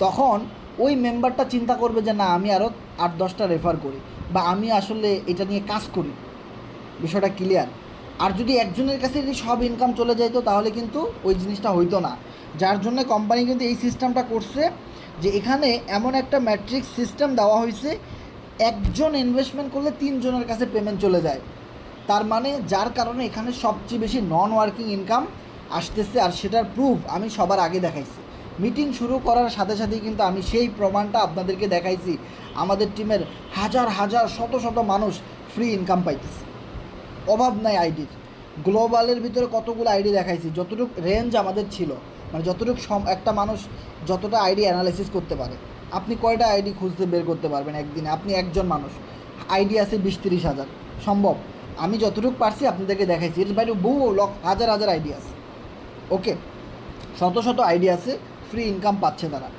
তখন ওই মেম্বারটা চিন্তা করবে যে না, আমি আরও 8-10টা রেফার করি বা আমি আসলে এটা নিয়ে কাজ করি। বিষয়টা ক্লিয়ার? আর যদি একজনের কাছে যদি সব ইনকাম চলে যাইতো তাহলে কিন্তু ওই জিনিসটা হইতো না। যার জন্য কোম্পানি কিন্তু এই সিস্টেমটা করছে যে এখানে এমন একটা ম্যাট্রিক্স সিস্টেম দেওয়া হয়েছে, একজন ইনভেস্টমেন্ট করলে 3 জনের কাছে পেমেন্ট চলে যায়। তার মানে যার কারণে এখানে সবচেয়ে বেশি নন ওয়ার্কিং ইনকাম আসতেছে। আর সেটার প্রুফ আমি সবার আগে দেখাইছি। মিটিং শুরু করার সাথে সাথেই কিন্তু আমি সেই প্রমাণটা আপনাদেরকে দেখাইছি। আমাদের টিমের হাজার হাজার শত শত মানুষ ফ্রি ইনকাম পাইতেছে, অভাব নাই আইডির। গ্লোবালের ভিতরে কতগুলো আইডি দেখাইছি, যতটুকু রেঞ্জ আমাদের ছিল, মানে যতটুকু একটা মানুষ যতটা আইডি অ্যানালাইসিস করতে পারে। আপনি কয়টা আইডি খুঁজতে বের করতে পারবেন একদিনে? আপনি একজন মানুষ, আইডি আছে 20-30 হাজার, সম্ভব? আমি যতটুকু পারছি আপনাদেরকে দেখাইছি। এর বাইরে বহু হাজার হাজার আইডি আছে। ওকে, শত শত আইডি আছে, ফ্রি ইনকাম পাচ্ছে তারা।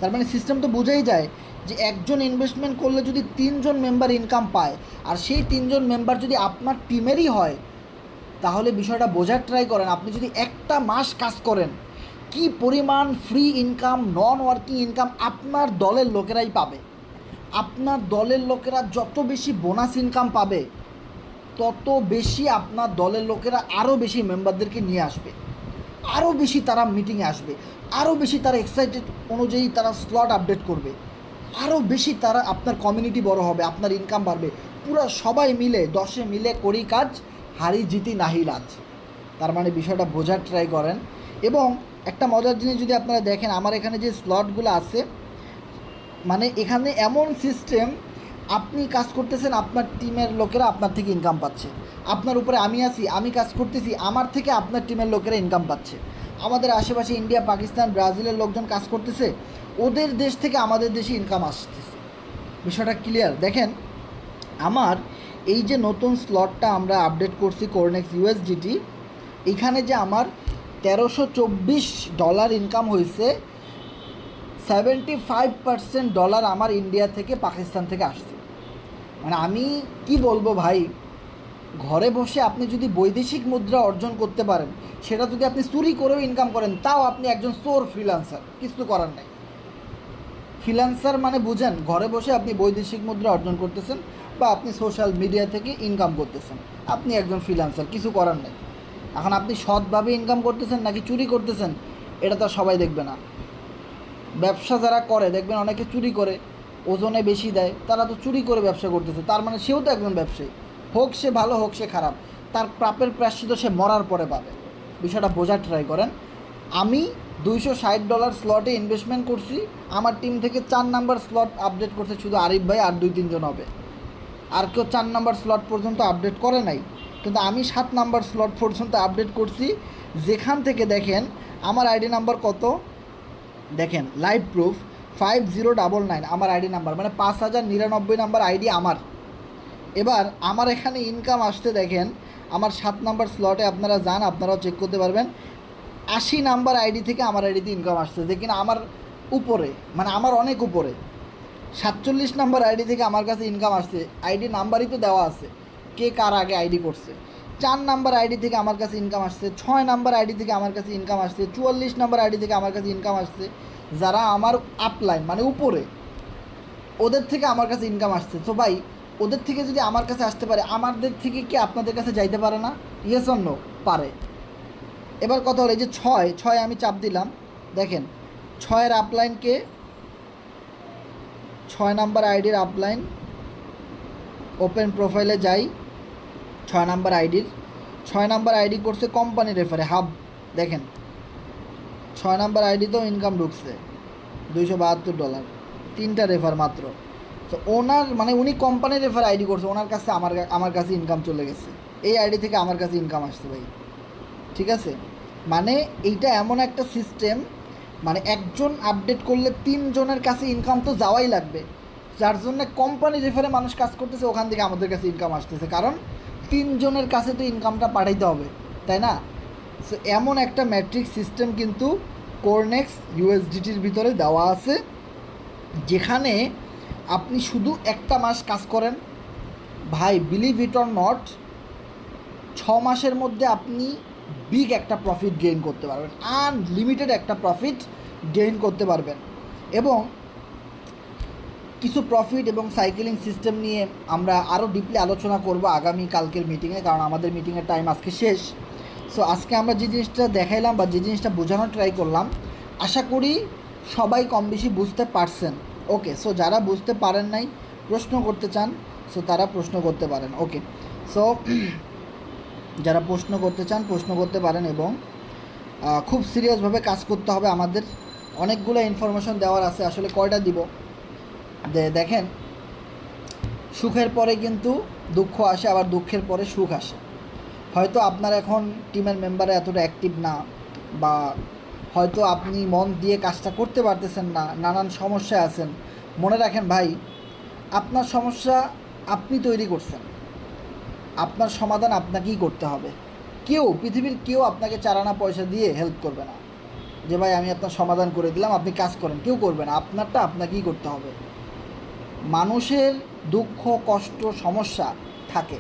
তার মানে সিস্টেম তো বোঝাই যায় যে একজন ইনভেস্টমেন্ট করলে যদি 3 জন মেম্বার ইনকাম পায় আর সেই 3 জন মেম্বার যদি আপনার টিমেরই হয়, তাহলে বিষয়টা বোঝার ট্রাই করেন। আপনি যদি একটা মাস কাজ করেন, কি পরিমাণ ফ্রি ইনকাম, নন ওয়ার্কিং ইনকাম আপনার দলের লোকেরাই পাবে। আপনার দলের লোকেরা যত বেশি বোনাস ইনকাম পাবে, তত বেশি আপনার দলের লোকেরা আরও বেশি মেম্বারদেরকে নিয়ে আসবে, আরও বেশি তারা মিটিংয়ে আসবে, আরও বেশি তারা এক্সাইটেড অনুযায়ী তারা স্লট আপডেট করবে, আরও বেশি তারা, আপনার কমিউনিটি বড় হবে, আপনার ইনকাম বাড়বে। পুরো সবাই মিলে 10 মিলে করি কাজ, হারি জিতি নাহি লাজ। তার মানে বিষয়টা বোঝার ট্রাই করেন। এবং একটা মজার জিনিস যদি আপনারা দেখেন, আমার এখানে যে স্লটগুলো আছে, মানে এখানে এমন সিস্টেম, আপনি কাজ করতেছেন, আপনার টিমের লোকেরা আপনার থেকে ইনকাম পাচ্ছে। আপনার উপরে আমি আছি, আমি কাজ করতেছি, আমার থেকে আপনার টিমের লোকেরা ইনকাম পাচ্ছে। আমাদের আশেপাশে ইন্ডিয়া, পাকিস্তান, ব্রাজিলের লোকজন কাজ করতেছে, ওদের দেশ থেকে আমাদের দেশে ইনকাম আসতেছে। বিষয়টা ক্লিয়ার? দেখেন, আমার এই যে নতুন স্লটটা আমরা আপডেট করছি কোরনেক্স USDT, এখানে যে আমার $1324 ইনকাম হয়েছে, 75% আমার ইন্ডিয়া থেকে, পাকিস্তান থেকে আসছে। মানে আমি কি বলবো ভাই, ঘরে বসে আপনি যদি বৈদেশিক মুদ্রা অর্জন করতে পারেন, সেটা যদি আপনি চুরি করেও ইনকাম করেন, তাও আপনি একজন চোর ফ্রিল্যান্সার, কিছু করার নাই। ফ্রিল্যান্সার মানে বুঝেন, ঘরে বসে আপনি বৈদেশিক মুদ্রা অর্জন করতেছেন বা আপনি সোশ্যাল মিডিয়া থেকে ইনকাম করতেছেন, আপনি একজন ফ্রিল্যান্সার, কিছু করার নেই। এখন আপনি সৎভাবে ইনকাম করতেছেন নাকি চুরি করতেছেন, এটা তো সবাই দেখবে না। ব্যবসা যারা করে দেখবেন অনেকে চুরি করে, ওজনে বেশি দেয়, তারা তো চুরি করে ব্যবসা করতেছে, তার মানে সেও তো একজন ব্যবসায়ী। হোক সে ভালো, হোক সে খারাপ, তার প্রাপের প্রায়শ্চিত্ত সে মরার পরে পাবে। বিষয়টা বোঝার ট্রাই করেন। আমি $260 স্লটে ইনভেস্টমেন্ট করছি, আমার টিম থেকে 4 নাম্বার স্লট আপডেট করছে শুধু আরিফ ভাই, আর 2-3 জন হবে। আর কেউ 4 নাম্বার স্লট পর্যন্ত আপডেট করে নাই, কিন্তু আমি 7 নাম্বার স্লট পর্যন্ত আপডেট করছি। যেখান থেকে দেখেন আমার আইডি নাম্বার কত, দেখেন লাইভ প্রুফ 5099 আমার আইডি নাম্বার, মানে 5099 নাম্বার আইডি আমার। এবার আমার এখানে ইনকাম আসতে দেখেন, আমার 7 নাম্বার স্লটে আপনারা যান, আপনারাও চেক করতে পারবেন, 80 নাম্বার আইডি থেকে আমার আইডিতে ইনকাম আসছে, যে কিনা আমার উপরে, মানে আমার অনেক উপরে। 47 নাম্বার আইডি থেকে আমার কাছে ইনকাম আসছে, আইডি নাম্বারই তো দেওয়া আছে, কে কার আগে আইডি করছে। 4 নাম্বার আইডি থেকে আমার কাছে ইনকাম আসছে, 6 নাম্বার আইডি থেকে আমার কাছে ইনকাম আসছে, 44 নাম্বার আইডি থেকে আমার কাছে ইনকাম আসছে। যারা আমার আপলাইন মানে উপরে, ওদের থেকে আমার কাছে ইনকাম আসছে। তো ভাই, ওদের থেকে যদি আমার কাছে আসতে পারে, আমাদের থেকে কি আপনাদের কাছে যাইতে পারে না? Yes or no? পারে। এবার কথা হলো এই যে 6 আমি চাপ দিলাম, দেখেন 6-এর আপলাইনকে, 6 নাম্বার আইডির আপলাইন, ওপেন প্রোফাইলে যাই, 6 নাম্বার আইডির, 6 নাম্বার আইডি করছে কোম্পানি রেফারে হাব, দেখেন 6 নাম্বার আইডিতেও ইনকাম ঢুকছে $272, 3টা রেফার মাত্র। তো ওনার মানে উনি কোম্পানির রেফার আইডি করছে, ওনার কাছে আমার কাছে ইনকাম চলে গেছে, এই আইডি থেকে আমার কাছে ইনকাম আসছে ভাই, ঠিক আছে? মানে এইটা এমন একটা সিস্টেম, মানে একজন আপডেট করলে 3 জনের কাছে ইনকাম তো যাওয়াই লাগবে, যার জন্য কোম্পানি রেফারে মানুষ কাজ করতেছে, ওখান থেকে আমাদের কাছে ইনকাম আসতেছে, কারণ 3 জনের কাছে তো ইনকামটা পাঠাইতে হবে, তাই না? সো এমন একটা ম্যাট্রিক্স সিস্টেম কিন্তু কোরনেক্স ইউএসডিটির ভিতরে দেওয়া আছে, যেখানে আপনি শুধু একটা মাস কাজ করেন ভাই, বিলিভ ইট অর নট, 6 মাসের মধ্যে আপনি বিগ একটা প্রফিট গেইন করতে পারবেন, আনলিমিটেড একটা প্রফিট গেইন করতে পারবেন। এবং কিছু প্রফিট এবং সাইকেলিং সিস্টেম নিয়ে আমরা আরও ডিপলি আলোচনা করব আগামী কালকের মিটিংয়ে, কারণ আমাদের মিটিংয়ের টাইম আজকে শেষ। সো আজকে আমরা যে জিনিসটা দেখাইলাম বা যে জিনিসটা বোঝানোর ট্রাই করলাম, আশা করি সবাই কম বেশি বুঝতে পারছেন। ওকে, সো যারা বুঝতে পারেন নাই, প্রশ্ন করতে চান, সো তারা প্রশ্ন করতে পারেন। ওকে, সো যারা প্রশ্ন করতে চান প্রশ্ন করতে পারেন, এবং খুব সিরিয়াসভাবে কাজ করতে হবে আমাদের, অনেকগুলো ইনফরমেশন দেওয়ার আছে, আসলে কয়টা দিব, দেখেন সুখের পরে কিন্তু দুঃখ আসে, আবার দুঃখের পরে সুখ আসে। হয়তো আপনার এখন টিমের মেম্বারে এতটা অ্যাক্টিভ না, বা হয়তো আপনি মন দিয়ে কাজটা করতে পারতেছেন না, নানান সমস্যায় আছেন। মনে রাখেন ভাই, আপনার সমস্যা আপনি তৈরি করছেন, আপনার সমাধান আপনাকেই করতে হবে। পৃথিবীর কেউ আপনাকে চারানা পয়সা দিয়ে হেল্প করবে না, যে ভাই আমি আপনার সমাধান করে দিলাম আপনি কাজ করেন, কেউ করবে না, আপনারটা আপনাকেই করতে হবে। মানুষের দুঃখ কষ্ট সমস্যা থাকে,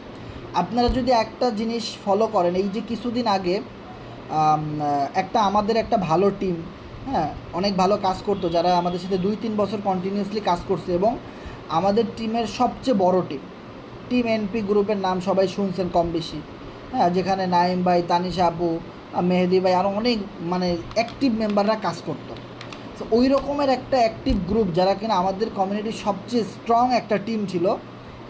আপনারা যদি একটা জিনিস ফলো করেন, এই যে কিছুদিন আগে আমাদের একটা ভালো টিম, হ্যাঁ অনেক ভালো কাজ করতো, যারা আমাদের সাথে 2-3 বছর কন্টিনিউয়াসলি কাজ করছে, এবং আমাদের টিমের সবচেয়ে বড় টিম এনপি গ্রুপের নাম সবাই শুনছেন কম বেশি, হ্যাঁ, যেখানে নাইম ভাই, তানিশা আপু, মেহেদি ভাই, আরও অনেক মানে অ্যাক্টিভ মেম্বাররা কাজ করতো। তো ওই রকমের একটা অ্যাক্টিভ গ্রুপ, যারা কিনা আমাদের কমিউনিটির সবচেয়ে স্ট্রং একটা টিম ছিল,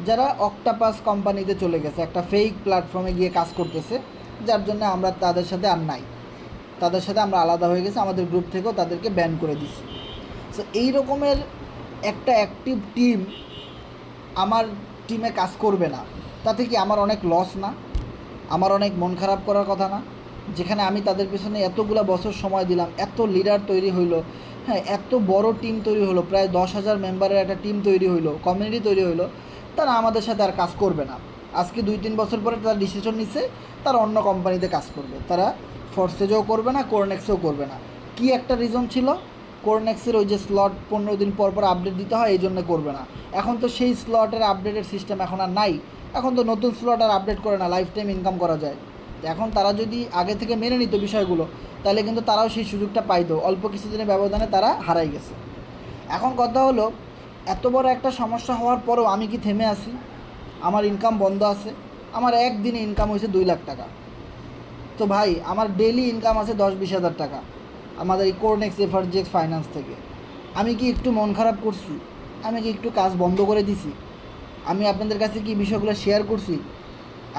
যারা অক্টাপাস কোম্পানিতে চলে গেছে, একটা ফেক প্ল্যাটফর্মে গিয়ে কাজ করতেছে, যার জন্য আমরা তাদের সাথে আর নাই, তাদের সাথে আমরা আলাদা হয়ে গেছি, আমাদের গ্রুপ থেকেও তাদেরকে ব্যান করে দিছি। সো এই রকমের একটা অ্যাক্টিভ টিম আমার টিমে কাজ করবে না, তাতে কি আমার অনেক লস না? আমার অনেক মন খারাপ করার কথা না? যেখানে আমি তাদের পেছনে এতগুলো বছর সময় দিলাম, এত লিডার তৈরি হইলো, হ্যাঁ এত বড় টিম তৈরি হলো, প্রায় 10,000 মেম্বারের একটা টিম তৈরি হইলো, কমিউনিটি তৈরি হইলো, তারা আমাদের সাথে আর কাজ করবে না। আজকে 2-3 বছর পরে তারা ডিসিশন নিচ্ছে তারা অন্য কোম্পানিতে কাজ করবে, তারা ফোর্সেজও করবে না, কোরনেক্সেও করবে না। কি একটা রিজন ছিল, কোরনেক্সের ওই যে স্লট 15 দিন পর পর আপডেট দিতে হয়, এই জন্য করবে না। এখন তো সেই স্লটের আপডেটের সিস্টেম এখন আর নাই, এখন তো নতুন স্লট আর আপডেট করে না, লাইফ টাইম ইনকাম করা যায়। এখন তারা যদি আগে থেকে মেনে নিত বিষয়গুলো, তাহলে কিন্তু তারাও সেই সুযোগটা পাইতো, অল্প কিছুদিনের ব্যবধানে তারা হারাই গেছে। এখন কথা হলো, এত বড় একটা সমস্যা হওয়ার পরেও আমি কি থেমে আছি? আমার ইনকাম বন্ধ আছে? আমার একদিনে ইনকাম হয়েছে 2 লাখ টাকা। তো ভাই আমার ডেইলি ইনকাম আছে 10-20 হাজার টাকা আমাদের এই কোরনেক্স এফআরজিএক্স ফাইন্যান্স থেকে। আমি কি একটু মন খারাপ করছি? আমি কি একটু কাজ বন্ধ করে দিছি? আমি আপনাদের কাছে কি বিষয়গুলো শেয়ার করছি?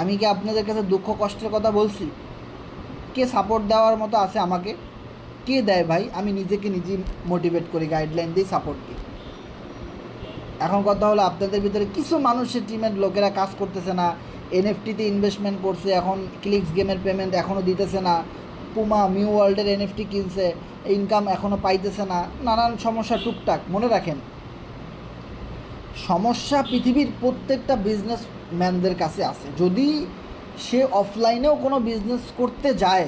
আমি কি আপনাদের কাছে দুঃখ কষ্টের কথা বলছি? কে সাপোর্ট দেওয়ার মতো আছে আমাকে? কে দেয় ভাই? আমি নিজেকে নিজেই মোটিভেট করি, গাইডলাইন দিই, সাপোর্ট দিই। এখন কথা হলো, আপনাদের ভিতরে কিছু মানুষের টিমের লোকেরা কাজ করতেছে না, এনএফটিতে ইনভেস্টমেন্ট করছে, এখন ক্লিক্স গেমের পেমেন্ট এখনও দিতেছে না, পুমা মিউ ওয়ার্ল্ডের এনএফটি কিনছে, ইনকাম এখনও পাইতেছে না, নানান সমস্যা টুকটাক। মনে রাখেন, সমস্যা পৃথিবীর প্রত্যেকটা বিজনেসম্যানদের কাছে আছে। যদি সে অফলাইনেও কোনো বিজনেস করতে যায়,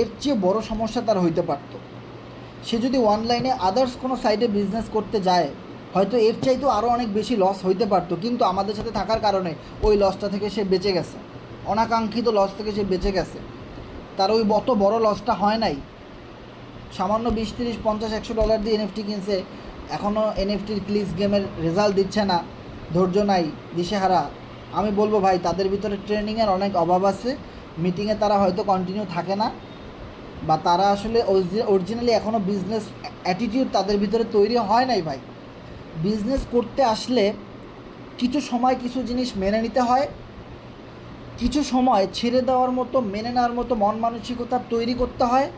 এর চেয়ে বড় সমস্যা তার হইতে পারত। সে যদি অনলাইনে আদার্স কোনো সাইটে বিজনেস করতে যায়, হয়তো এর চাইতেও আরও অনেক বেশি লস হইতে পারতো, কিন্তু আমাদের সাথে থাকার কারণে ওই লসটা থেকে সে বেঁচে গেছে, অনাকাঙ্ক্ষিত লস থেকে সে বেঁচে গেছে, তার ওই অত বড় লসটা হয় নাই। সামান্য 20, 30, 50, $100 দিয়ে এনএফটি কিনছে, এখনও এনএফটির ক্লিক্স গেমের রেজাল্ট দিচ্ছে না, ধৈর্য নাই, দিশেহারা, আমি বলবো ভাই তাদের ভিতরে ট্রেনিংয়ের অনেক অভাব আছে। মিটিংয়ে তারা হয়তো কন্টিনিউ থাকে না, বা তারা আসলে অরিজিনালি এখনও বিজনেস অ্যাটিটিউড তাদের ভিতরে তৈরি হয় নাই ভাই। বিজনেস করতে আসলে কিছু সময় কিছু জিনিস মেনে নিতে হয়, কিছু সময় ছেড়ে দেওয়ার মতো, মেনে নেওয়ার মতো মন মানসিকতা তৈরি করতে হয়,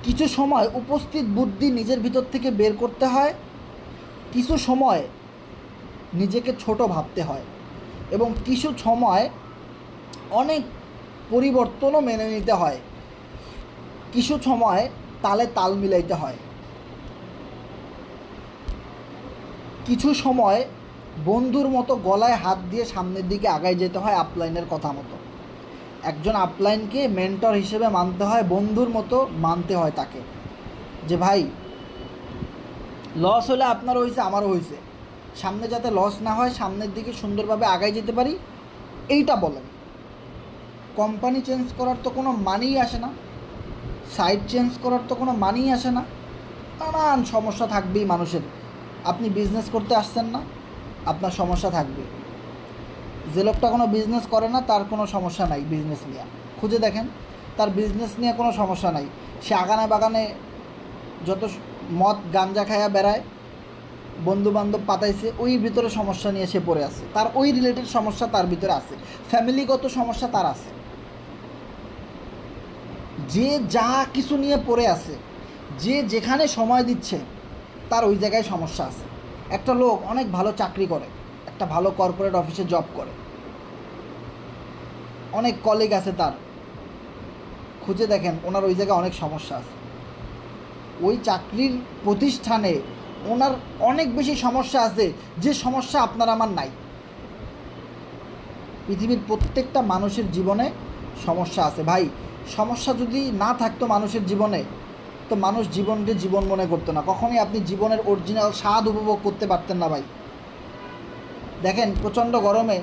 কিছু সময় উপস্থিত বুদ্ধি নিজের ভিতর থেকে বের করতে হয়, কিছু সময় নিজেকে ছোট ভাবতে হয়, এবং কিছু সময় অনেক পরিবর্তনও মেনে নিতে হয়, কিছু সময় তালে তাল মিলাইতে হয়, কিছু সময় বন্ধুর মতো গলায় হাত দিয়ে সামনের দিকে আগায় যেতে হয় আপলাইনের কথা মতো। একজন আপলাইনকে মেন্টর হিসেবে মানতে হয়, বন্ধুর মতো মানতে হয় তাকে, যে ভাই লস হলে আপনারও হয়েছে, আমারও হয়েছে, সামনে যাতে লস না হয়, সামনের দিকে সুন্দরভাবে আগায় যেতে পারি, এইটা বলেন। কোম্পানি চেঞ্জ করার তো কোনো মানেই আসে না, সাইট চেঞ্জ করার তো কোনো মানেই আসে না, নানান সমস্যা থাকবেই মানুষের। আপনি বিজনেস করতে আসছেন না, আপনার সমস্যা থাকবে। যে লোকটা কোনো বিজনেস করে না তার কোনো সমস্যা নাই বিজনেস নিয়ে, খুঁজে দেখেন তার বিজনেস নিয়ে কোনো সমস্যা নাই। সে আগানে বাগানে যত মদ গাঞ্জা খায়া বেড়ায়, বন্ধুবান্ধব পাতাইছে, ওই ভিতরে সমস্যা নিয়ে সে পড়ে আছে, তার ওই রিলেটেড সমস্যা তার ভিতরে আছে, ফ্যামিলিগত সমস্যা তার আছে। যে যা কিছু নিয়ে পড়ে আছে, যে যেখানে সময় দিচ্ছে, তার ওই জায়গায় সমস্যা আছে। একটা লোক অনেক ভালো চাকরি করে, একটা ভালো কর্পোরেট অফিসে জব করে, অনেক কলিগ আছে তার, খুঁজে দেখেন ওনার ওই জায়গায় অনেক সমস্যা আছে। ওই চাকরির প্রতিষ্ঠানে ওনার অনেক বেশি সমস্যা আছে, যে সমস্যা আপনার আমার নাই। পৃথিবীর প্রত্যেকটা মানুষের জীবনে সমস্যা আছে ভাই। সমস্যা যদি না থাকতো মানুষের জীবনে, তো মানুষ জীবনকে জীবন মনে করতো না, কখনোই আপনি জীবনের অরিজিনাল স্বাদ উপভোগ করতে পারতেন না ভাই। দেখেন প্রচণ্ড গরমে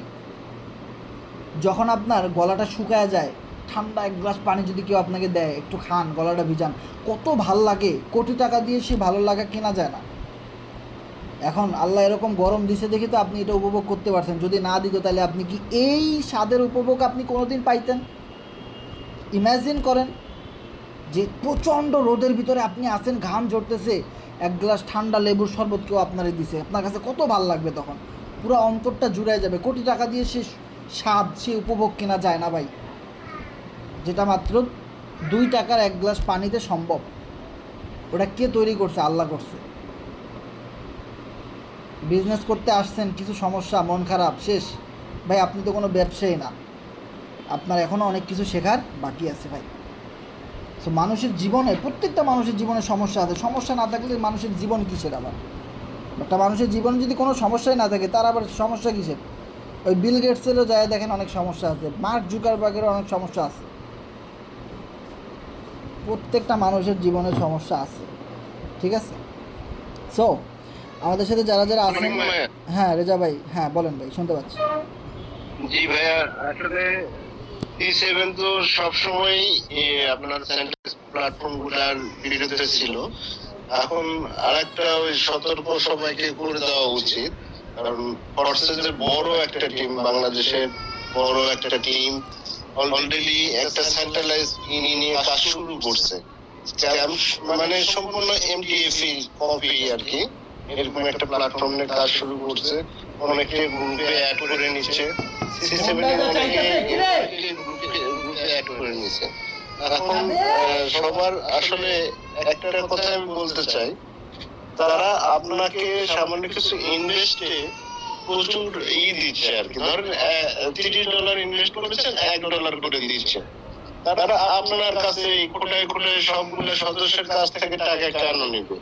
যখন আপনার গলাটা শুকায় যায়, ঠান্ডা এক গ্লাস পানি যদি কেউ আপনাকে দেয়, একটু খান, গলাটা ভিজান, কত ভাল লাগে। কোটি টাকা দিয়ে সে ভালো লাগা কেনা যায় না। এখন আল্লাহ এরকম গরম দিছে দেখি তো আপনি এটা উপভোগ করতে পারছেন। যদি না দিত তাহলে আপনি কি এই স্বাদের উপভোগ আপনি কোনোদিন পাইতেন? ইমাজিন করেন যে প্রচণ্ড রোদের ভিতরে আপনি আছেন, ঘাম ঝরতেছে, এক গ্লাস ঠান্ডা লেবুর শরবত কেউ আপনারে দিছে, আপনার কাছে কত ভাল লাগবে তখন, পুরো অন্তরটা জুড়ায় যাবে। কোটি টাকা দিয়ে সে স্বাদ, সে উপভোগ কেনা যায় না ভাই, যেটা মাত্র 2 টাকার এক গ্লাস পানিতে সম্ভব। ওটা কে তৈরি করছে? আল্লাহ করছে। বিজনেস করতে আসছেন, কিছু সমস্যা, মন খারাপ, শেষ ভাই, আপনি তো কোনো ব্যবসায়ী না, আপনার এখনও অনেক কিছু শেখার বাকি আছে ভাই। সো মানুষের জীবনে, প্রত্যেকটা মানুষের জীবনে সমস্যা আছে। সমস্যা না থাকলে মানুষের জীবন কিসের? আবার একটা মানুষের জীবনে যদি কোনো সমস্যাই না থাকে, তার আবার সমস্যা কিসের? ওই বিল গেটসেরও যায় দেখেন অনেক সমস্যা আছে, মার্ক জুকারবার্গেরও অনেক সমস্যা আছে। প্রত্যেকটা মানুষের জীবনে সমস্যা আছে, ঠিক আছে? সো আমাদের সাথে যারা যারা আছেন, হ্যাঁ রেজা ভাই, হ্যাঁ বলেন ভাই, শুনতে পাচ্ছি। জি ভাইয়া, আসলে T7 তো সবসময় আপনার সেন্ট্রাল প্ল্যাটফর্ম গুলার বিরুদ্ধে ছিল। এখন আরেকটা ওই সতর্ক সবাইকে করে দেওয়া উচিত, কারণ ফোর্সেসের বড় একটা টিম, বাংলাদেশের বড় একটা টিম অলরেডি একটা সেন্ট্রালাইজ নিয়ে কাজ শুরু করছে। স্ক্যাম মানে সম্পূর্ণ এমটিএফ কপি আর কি, এরকম একটা প্ল্যাটফর্ম নিয়ে কাজ শুরু করছে, অনেকে গ্রুপে অ্যাড করে নিচ্ছে, গ্রুপে অ্যাড করে নিচ্ছে। এখন সবার আসলে একটা কথা আমি বলতে চাই, তারা আপনাকে সামান্য কিছু ইনভেস্টে প্রচুর দিচ্ছে আর কি। ধরেন $30 ইনভেস্ট করেছেন, $1 করে দিচ্ছে। তারা আপনার কাছে কোটায় কোটায় সবগুলো সদস্যের কাছ থেকে টাকা কেন নেবে?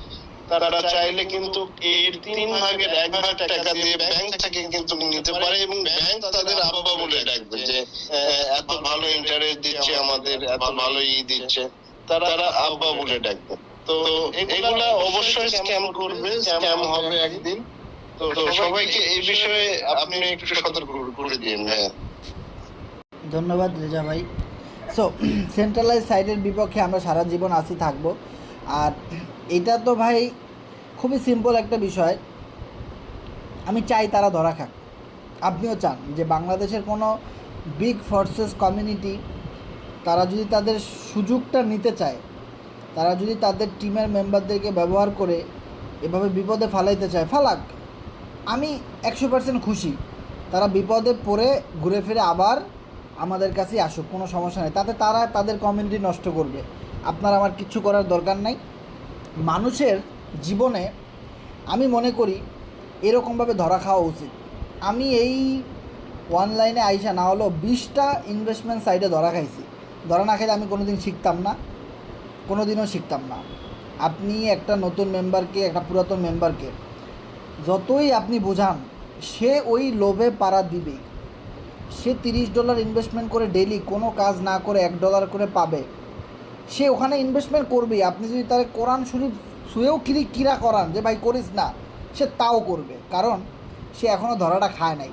তারা চাইলে কিন্তু এর 3 ভাগের 1 ভাগ টাকা দিয়ে ব্যাংক থেকে কিন্তু নিতে পারে, এবং ব্যাংক তাদের আব্বা বলে ডাকবে যে এত ভালো ইন্টারেস্ট দিচ্ছে আমাদের, এত ভালো দিচ্ছে, তারা আব্বা বলে ডাকবে। তো এগুলা অবশ্যই স্ক্যাম করবে, স্ক্যাম হবে একদিন। তো সবাইকে এই বিষয়ে আপনি একটু সতর্ক করে দিন। হ্যাঁ, ধন্যবাদ রেজা ভাই। সো সেন্ট্রালাইজ সাইটের বিপক্ষে আমরা সারা জীবন আসি, থাকবো। আর এটা তো ভাই খুবই সিম্পল একটা বিষয়। আমি চাই তারা ধরা খাক। আপনিও চান যে বাংলাদেশের কোনো বিগ ফোর্সেস কমিউনিটি তারা যদি তাদের সুযোগটা নিতে চায়, তারা যদি তাদের টিমের মেম্বারদেরকে ব্যবহার করে এভাবে বিপদে ফালাইতে চায়, ফালাক। আমি 100% খুশি। তারা বিপদে পড়ে ঘুরে ফিরে আবার আমাদের কাছেই আসুক, কোনো সমস্যা নেই। তাতে তারা তাদের কমিউনিটি নষ্ট করবে, আপনার আমার কিচ্ছু করার দরকার নাই। মানুষের জীবনে আমি মনে করি এরকমভাবে ধরা খাওয়া উচিত। আমি এই অনলাইনে আইসা না হলো 20টা ইনভেস্টমেন্ট সাইটে ধরা খাইছি। ধরা না খাইলে আমি কোনো দিন শিখতাম না, কোনো দিনও শিখতাম না। আপনি একটা নতুন মেম্বারকে, একটা পুরাতন মেম্বারকে যতই আপনি বোঝান, সে ওই লোভে পাড়া দিবেই। সে $30 ইনভেস্টমেন্ট করে ডেইলি কোনো কাজ না করে $1 করে পাবে, সে ওখানে ইনভেস্টমেন্ট করবেই। আপনি যদি তার কোরআন শরীফ ছুঁয়েও কিরা করান যে ভাই করিস না, সে তাও করবে, কারণ সে এখনও ধরাটা খায় নাই।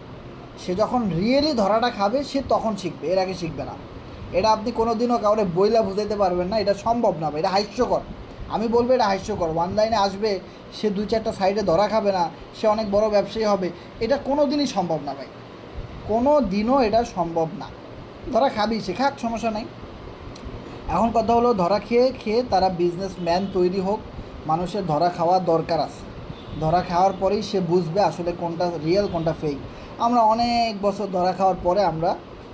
সে যখন রিয়েলি ধরাটা খাবে সে তখন শিখবে, এর আগে শিখবে না। এটা আপনি কোনো দিনও কাউরে বইলা বুঝাইতে পারবেন না, এটা সম্ভব না ভাই, এটা হাস্যকর। আমি বলবো এটা হাস্যকর। অনলাইনে আসবে, সে 2-4টা সাইডে ধরা খাবে না, সে অনেক বড় ব্যবসায়ী হবে, এটা কোনো দিনই সম্ভব না ভাই, কোনো দিনও এটা সম্ভব না। ধরা খাবি, সে খাক, সমস্যা নাই। এখন কথা হলো ধরা খেয়ে খেয়ে তারা বিজনেসম্যান তৈরি হোক। মানুষের ধরা খাওয়ার দরকার আছে। ধরা খাওয়ার পরেই সে বুঝবে আসলে কোনটা রিয়েল কোনটা ফেক। আমরা অনেক বছর ধরা খাওয়ার পরে আমরা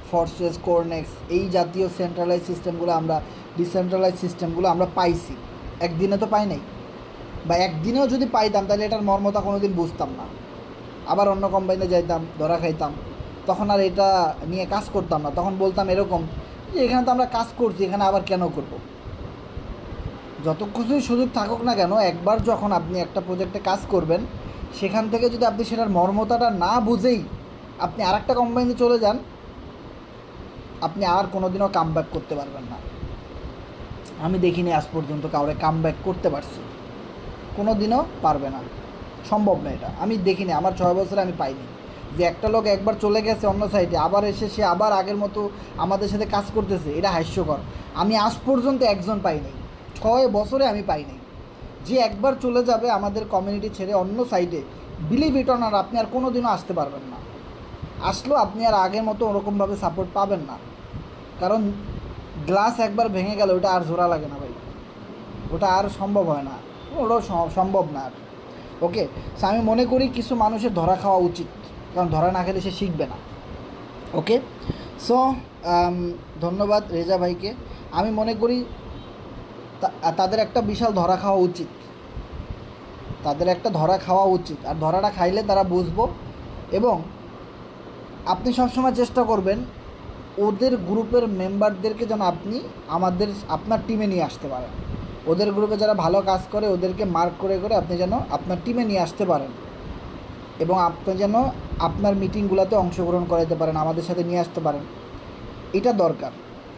ফোর্সেস, কোরনেক্স, এই জাতীয় সেন্ট্রালাইজ সিস্টেমগুলো, আমরা ডিসেন্ট্রালাইজ সিস্টেমগুলো আমরা পাইছি। একদিনে তো পাই নাই, বা একদিনেও যদি পাইতাম তাহলে এটার মর্মতা কোনো দিন বুঝতাম না। আবার অন্য কোম্পানিতে যাইতাম, ধরা খাইতাম, তখন আর এটা নিয়ে কাজ করতাম না। তখন বলতাম এরকম যে এখানে তো আমরা কাজ করছি, এখানে আবার কেন করব। যত কিছুই সুযোগ থাকুক না কেন, একবার যখন আপনি একটা প্রজেক্টে কাজ করবেন, সেখান থেকে যদি আপনি সেটার মর্মতাটা না বুঝেই আপনি আর একটা কোম্পানিতে চলে যান, আপনি আর কোনো দিনও কাম ব্যাক করতে পারবেন না। আমি দেখিনি আজ পর্যন্ত কাউরে কাম ব্যাক করতে পারছি, কোনো দিনও পারবে না, সম্ভব না। এটা আমি দেখিনি, আমার 6 বছরে আমি পাইনি যে একটা লোক একবার চলে গেছে অন্য সাইডে, আবার এসে সে আবার আগের মতো আমাদের সাথে কাজ করতেছে। এটা হাস্যকর। আমি আজ পর্যন্ত একজন পাইনি, 6 বছরে আমি পাইনি। যে একবার চলে যাবে আমাদের কমিউনিটি ছেড়ে অন্য সাইডে, বিলিভ ইট অর নট, আপনি আর কোনো দিনও আসতে পারবেন না। আসলেও আপনি আর আগের মতো ওরকমভাবে সাপোর্ট পাবেন না, কারণ গ্লাস একবার ভেঙে গেলে ওটা আর জোড়া লাগে না ভাই, ওটা আর সম্ভব হয় না, ওটাও সম্ভব না আর। ওকে, সো আমি মনে করি কিছু মানুষের ধরা খাওয়া উচিত, কারণ ধরা না খেলে সে শিখবে না। ওকে, সো ধন্যবাদ রেজা ভাইকে। আমি মনে করি তাদের একটা বিশাল ধরা খাওয়া উচিত, তাদের একটা ধরা খাওয়া উচিত। আর ধরাটা খাইলে তারা বুঝবো। এবং আপনি সবসময় চেষ্টা করবেন ওদের গ্রুপের মেম্বারদেরকে যেন আপনি আপনার টিমে নিয়ে আসতে পারেন। ওদের গ্রুপে যারা ভালো কাজ করে ওদেরকে মার্ক করে করে আপনি যেন আপনার টিমে নিয়ে আসতে পারেন, এবং আপনি যেন আপনার মিটিংগুলোতে অংশগ্রহণ করাতে পারেন, আমাদের সাথে নিয়ে আসতে পারেন। এটা দরকার।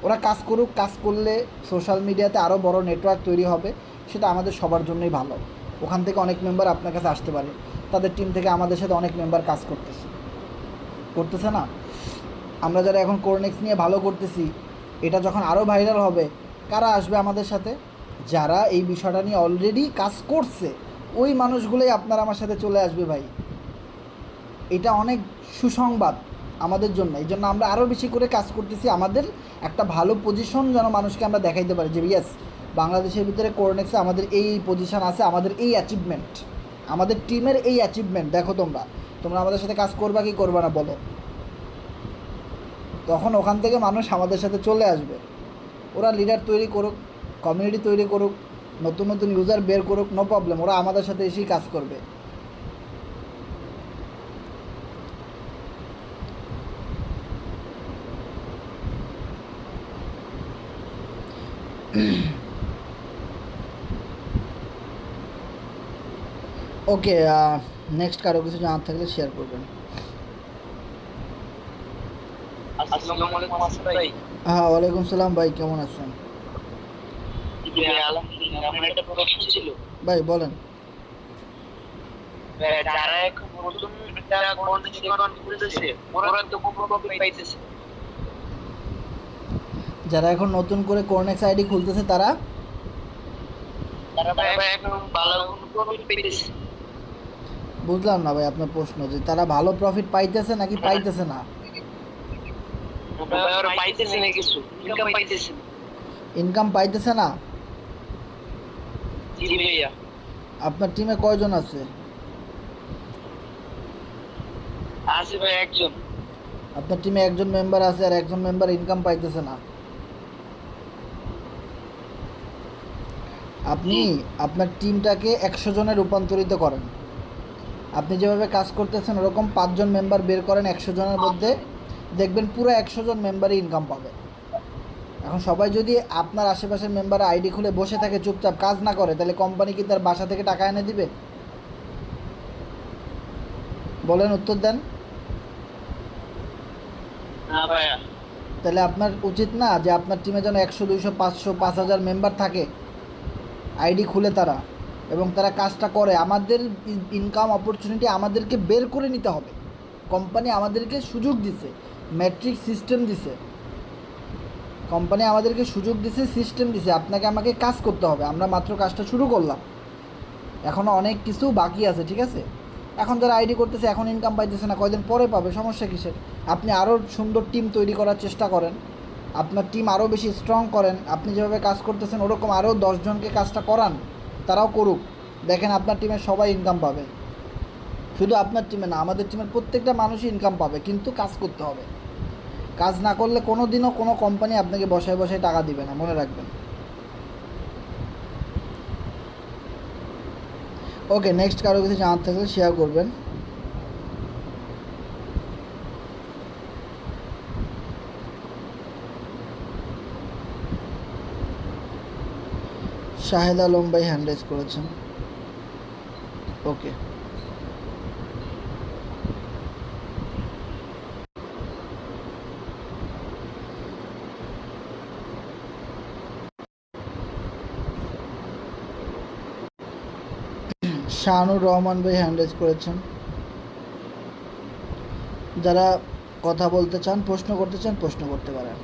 ওরা কাজ করুক, কাজ করলে সোশ্যাল মিডিয়াতে আরও বড় নেটওয়ার্ক তৈরি হবে, সেটা আমাদের সবার জন্যই ভালো। ওখান থেকে অনেক মেম্বার আপনার কাছে আসতে পারে, তাদের টিম থেকে আমাদের সাথে অনেক মেম্বার কাজ করতেছে না। আমরা যারা এখন কোরনেক্স নিয়ে ভালো করতেছি, এটা যখন আরও ভাইরাল হবে, কারা আসবে আমাদের সাথে? যারা এই বিষয়টা নিয়ে অলরেডি কাজ করছে, ওই মানুষগুলোই আপনার আমার সাথে চলে আসবে ভাই। এটা অনেক সুসংবাদ আমাদের জন্য। এই জন্য আমরা আরও বেশি করে কাজ করতেছি, আমাদের একটা ভালো পজিশন যেন মানুষকে আমরা দেখাইতে পারি যে ইয়েস, বাংলাদেশের ভিতরে কোরনেক্সে আমাদের এই পজিশন আছে, আমাদের এই অ্যাচিভমেন্ট, আমাদের টিমের এই অ্যাচিভমেন্ট দেখো। তোমরা আমাদের সাথে কাজ করবা কি করবা না বলো, তখন ওখান থেকে মানুষ আমাদের সাথে চলে আসবে। ওরা লিডার তৈরি করুক, কমিউনিটি তৈরি করুক, নতুন নতুন ইউজার বের করুক, নো প্রবলেম, ওরা আমাদের সাথে এসেই কাজ করবে। ওকে, নেক্সট কারো কিছু জানার থাকলে শেয়ার করবেন। আসসালামু আলাইকুম আসিফ ভাই। হ্যাঁ, ওয়ালাইকুম সালাম ভাই, কেমন আছেন? আলহামদুলিল্লাহ। আমার একটা প্রশ্ন ছিল ভাই বলেন। যারা এখন নতুন যারা কোর্নেক্স অ্যাকাউন্ট খুলতেছে ওরা তো খুব প্রফিট পাইতেছে, যারা এখন নতুন করে কোরনেক্স আইডি খুলতেছে তারা তারা এখন ভালো প্রফিট পাইতেছে। বুঝলাম না ভাই আপনার প্রশ্ন, যে তারা ভালো প্রফিট পাইতেছে নাকি পাইতেছে না? ভাই ওরা পাইতেছে না কিছু, ইনকাম পাইতেছে না। ইনকাম পাইতেছে না? জি ভাইয়া। আপনার টিমে কয়জন আছে? আছে ভাই একজন। আপনার টিমে একজন মেম্বার আছে আর একজন মেম্বার ইনকাম পাইতেছে না। আপনি আপনার টিমটাকে 100 জনে রূপান্তরিত করেন। আপনি যেভাবে কাজ করতেছেন ওরকম 5 জন মেম্বার বের করেন 100 জনের মধ্যে, দেখবেন পুরো 100 জন মেম্বারই ইনকাম পাবে। এখন সবাই যদি আপনার আশেপাশের মেম্বার আইডি খুলে বসে থাকে চুপচাপ কাজ না করে, তাহলে কোম্পানি কি তার বাসা থেকে টাকা এনে দিবে? বলেন, উত্তর দেন। না ভাইয়া। তাহলে আপনার উচিত না যে আপনার টিমে যেন 100, 200, 500, 5000 মেম্বার থাকে, আইডি খুলে তারা, এবং তারা কাজটা করে। আমাদের ইনকাম অপরচুনিটি আমাদেরকে বের করে নিতে হবে। কোম্পানি আমাদেরকে সুযোগ দিছে, ম্যাট্রিক সিস্টেম দিছে, কোম্পানি আমাদেরকে সুযোগ দিছে, সিস্টেম দিছে, আপনাকে আমাকে কাজ করতে হবে। আমরা মাত্র কাজটা শুরু করলাম, এখনও অনেক কিছু বাকি আছে, ঠিক আছে? এখন যারা আইডি করতেছে এখন ইনকাম পাইতেছে না, কয়দিন পরে পাবে, সমস্যা কিসের? আপনি আরও সুন্দর টিম তৈরি করার চেষ্টা করেন, আপনার টিম আরও বেশি স্ট্রং করেন। আপনি যেভাবে কাজ করতেছেন ওরকম আরও 10 জনকে কাজটা করান, তারাও করুক। দেখেন আপনার টিমের সবাই ইনকাম পাবে। শুধু আপনার টিমে না, আমাদের টিমের প্রত্যেকটা মানুষই ইনকাম পাবে, কিন্তু কাজ করতে হবে। কাজ না করলে কোনো দিনও কোনো কোম্পানি আপনাকে বসায় বসায় টাকা দিবে না, মনে রাখবেন। ওকে, নেক্সট কারো কিছু জানার থাকলে শেয়ার করবেন। শাহেদ আলম ভাই হ্যান্ড রাইজ করেছেন। ওকে, শাহানুর রহমান ভাই হ্যান্ড রাইজ করেছেন। যারা কথা বলতে চান, প্রশ্ন করতে চান, প্রশ্ন করতে পারেন।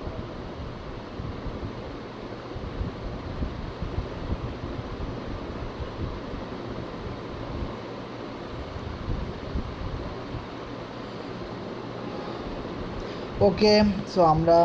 ওকে, সো আমরা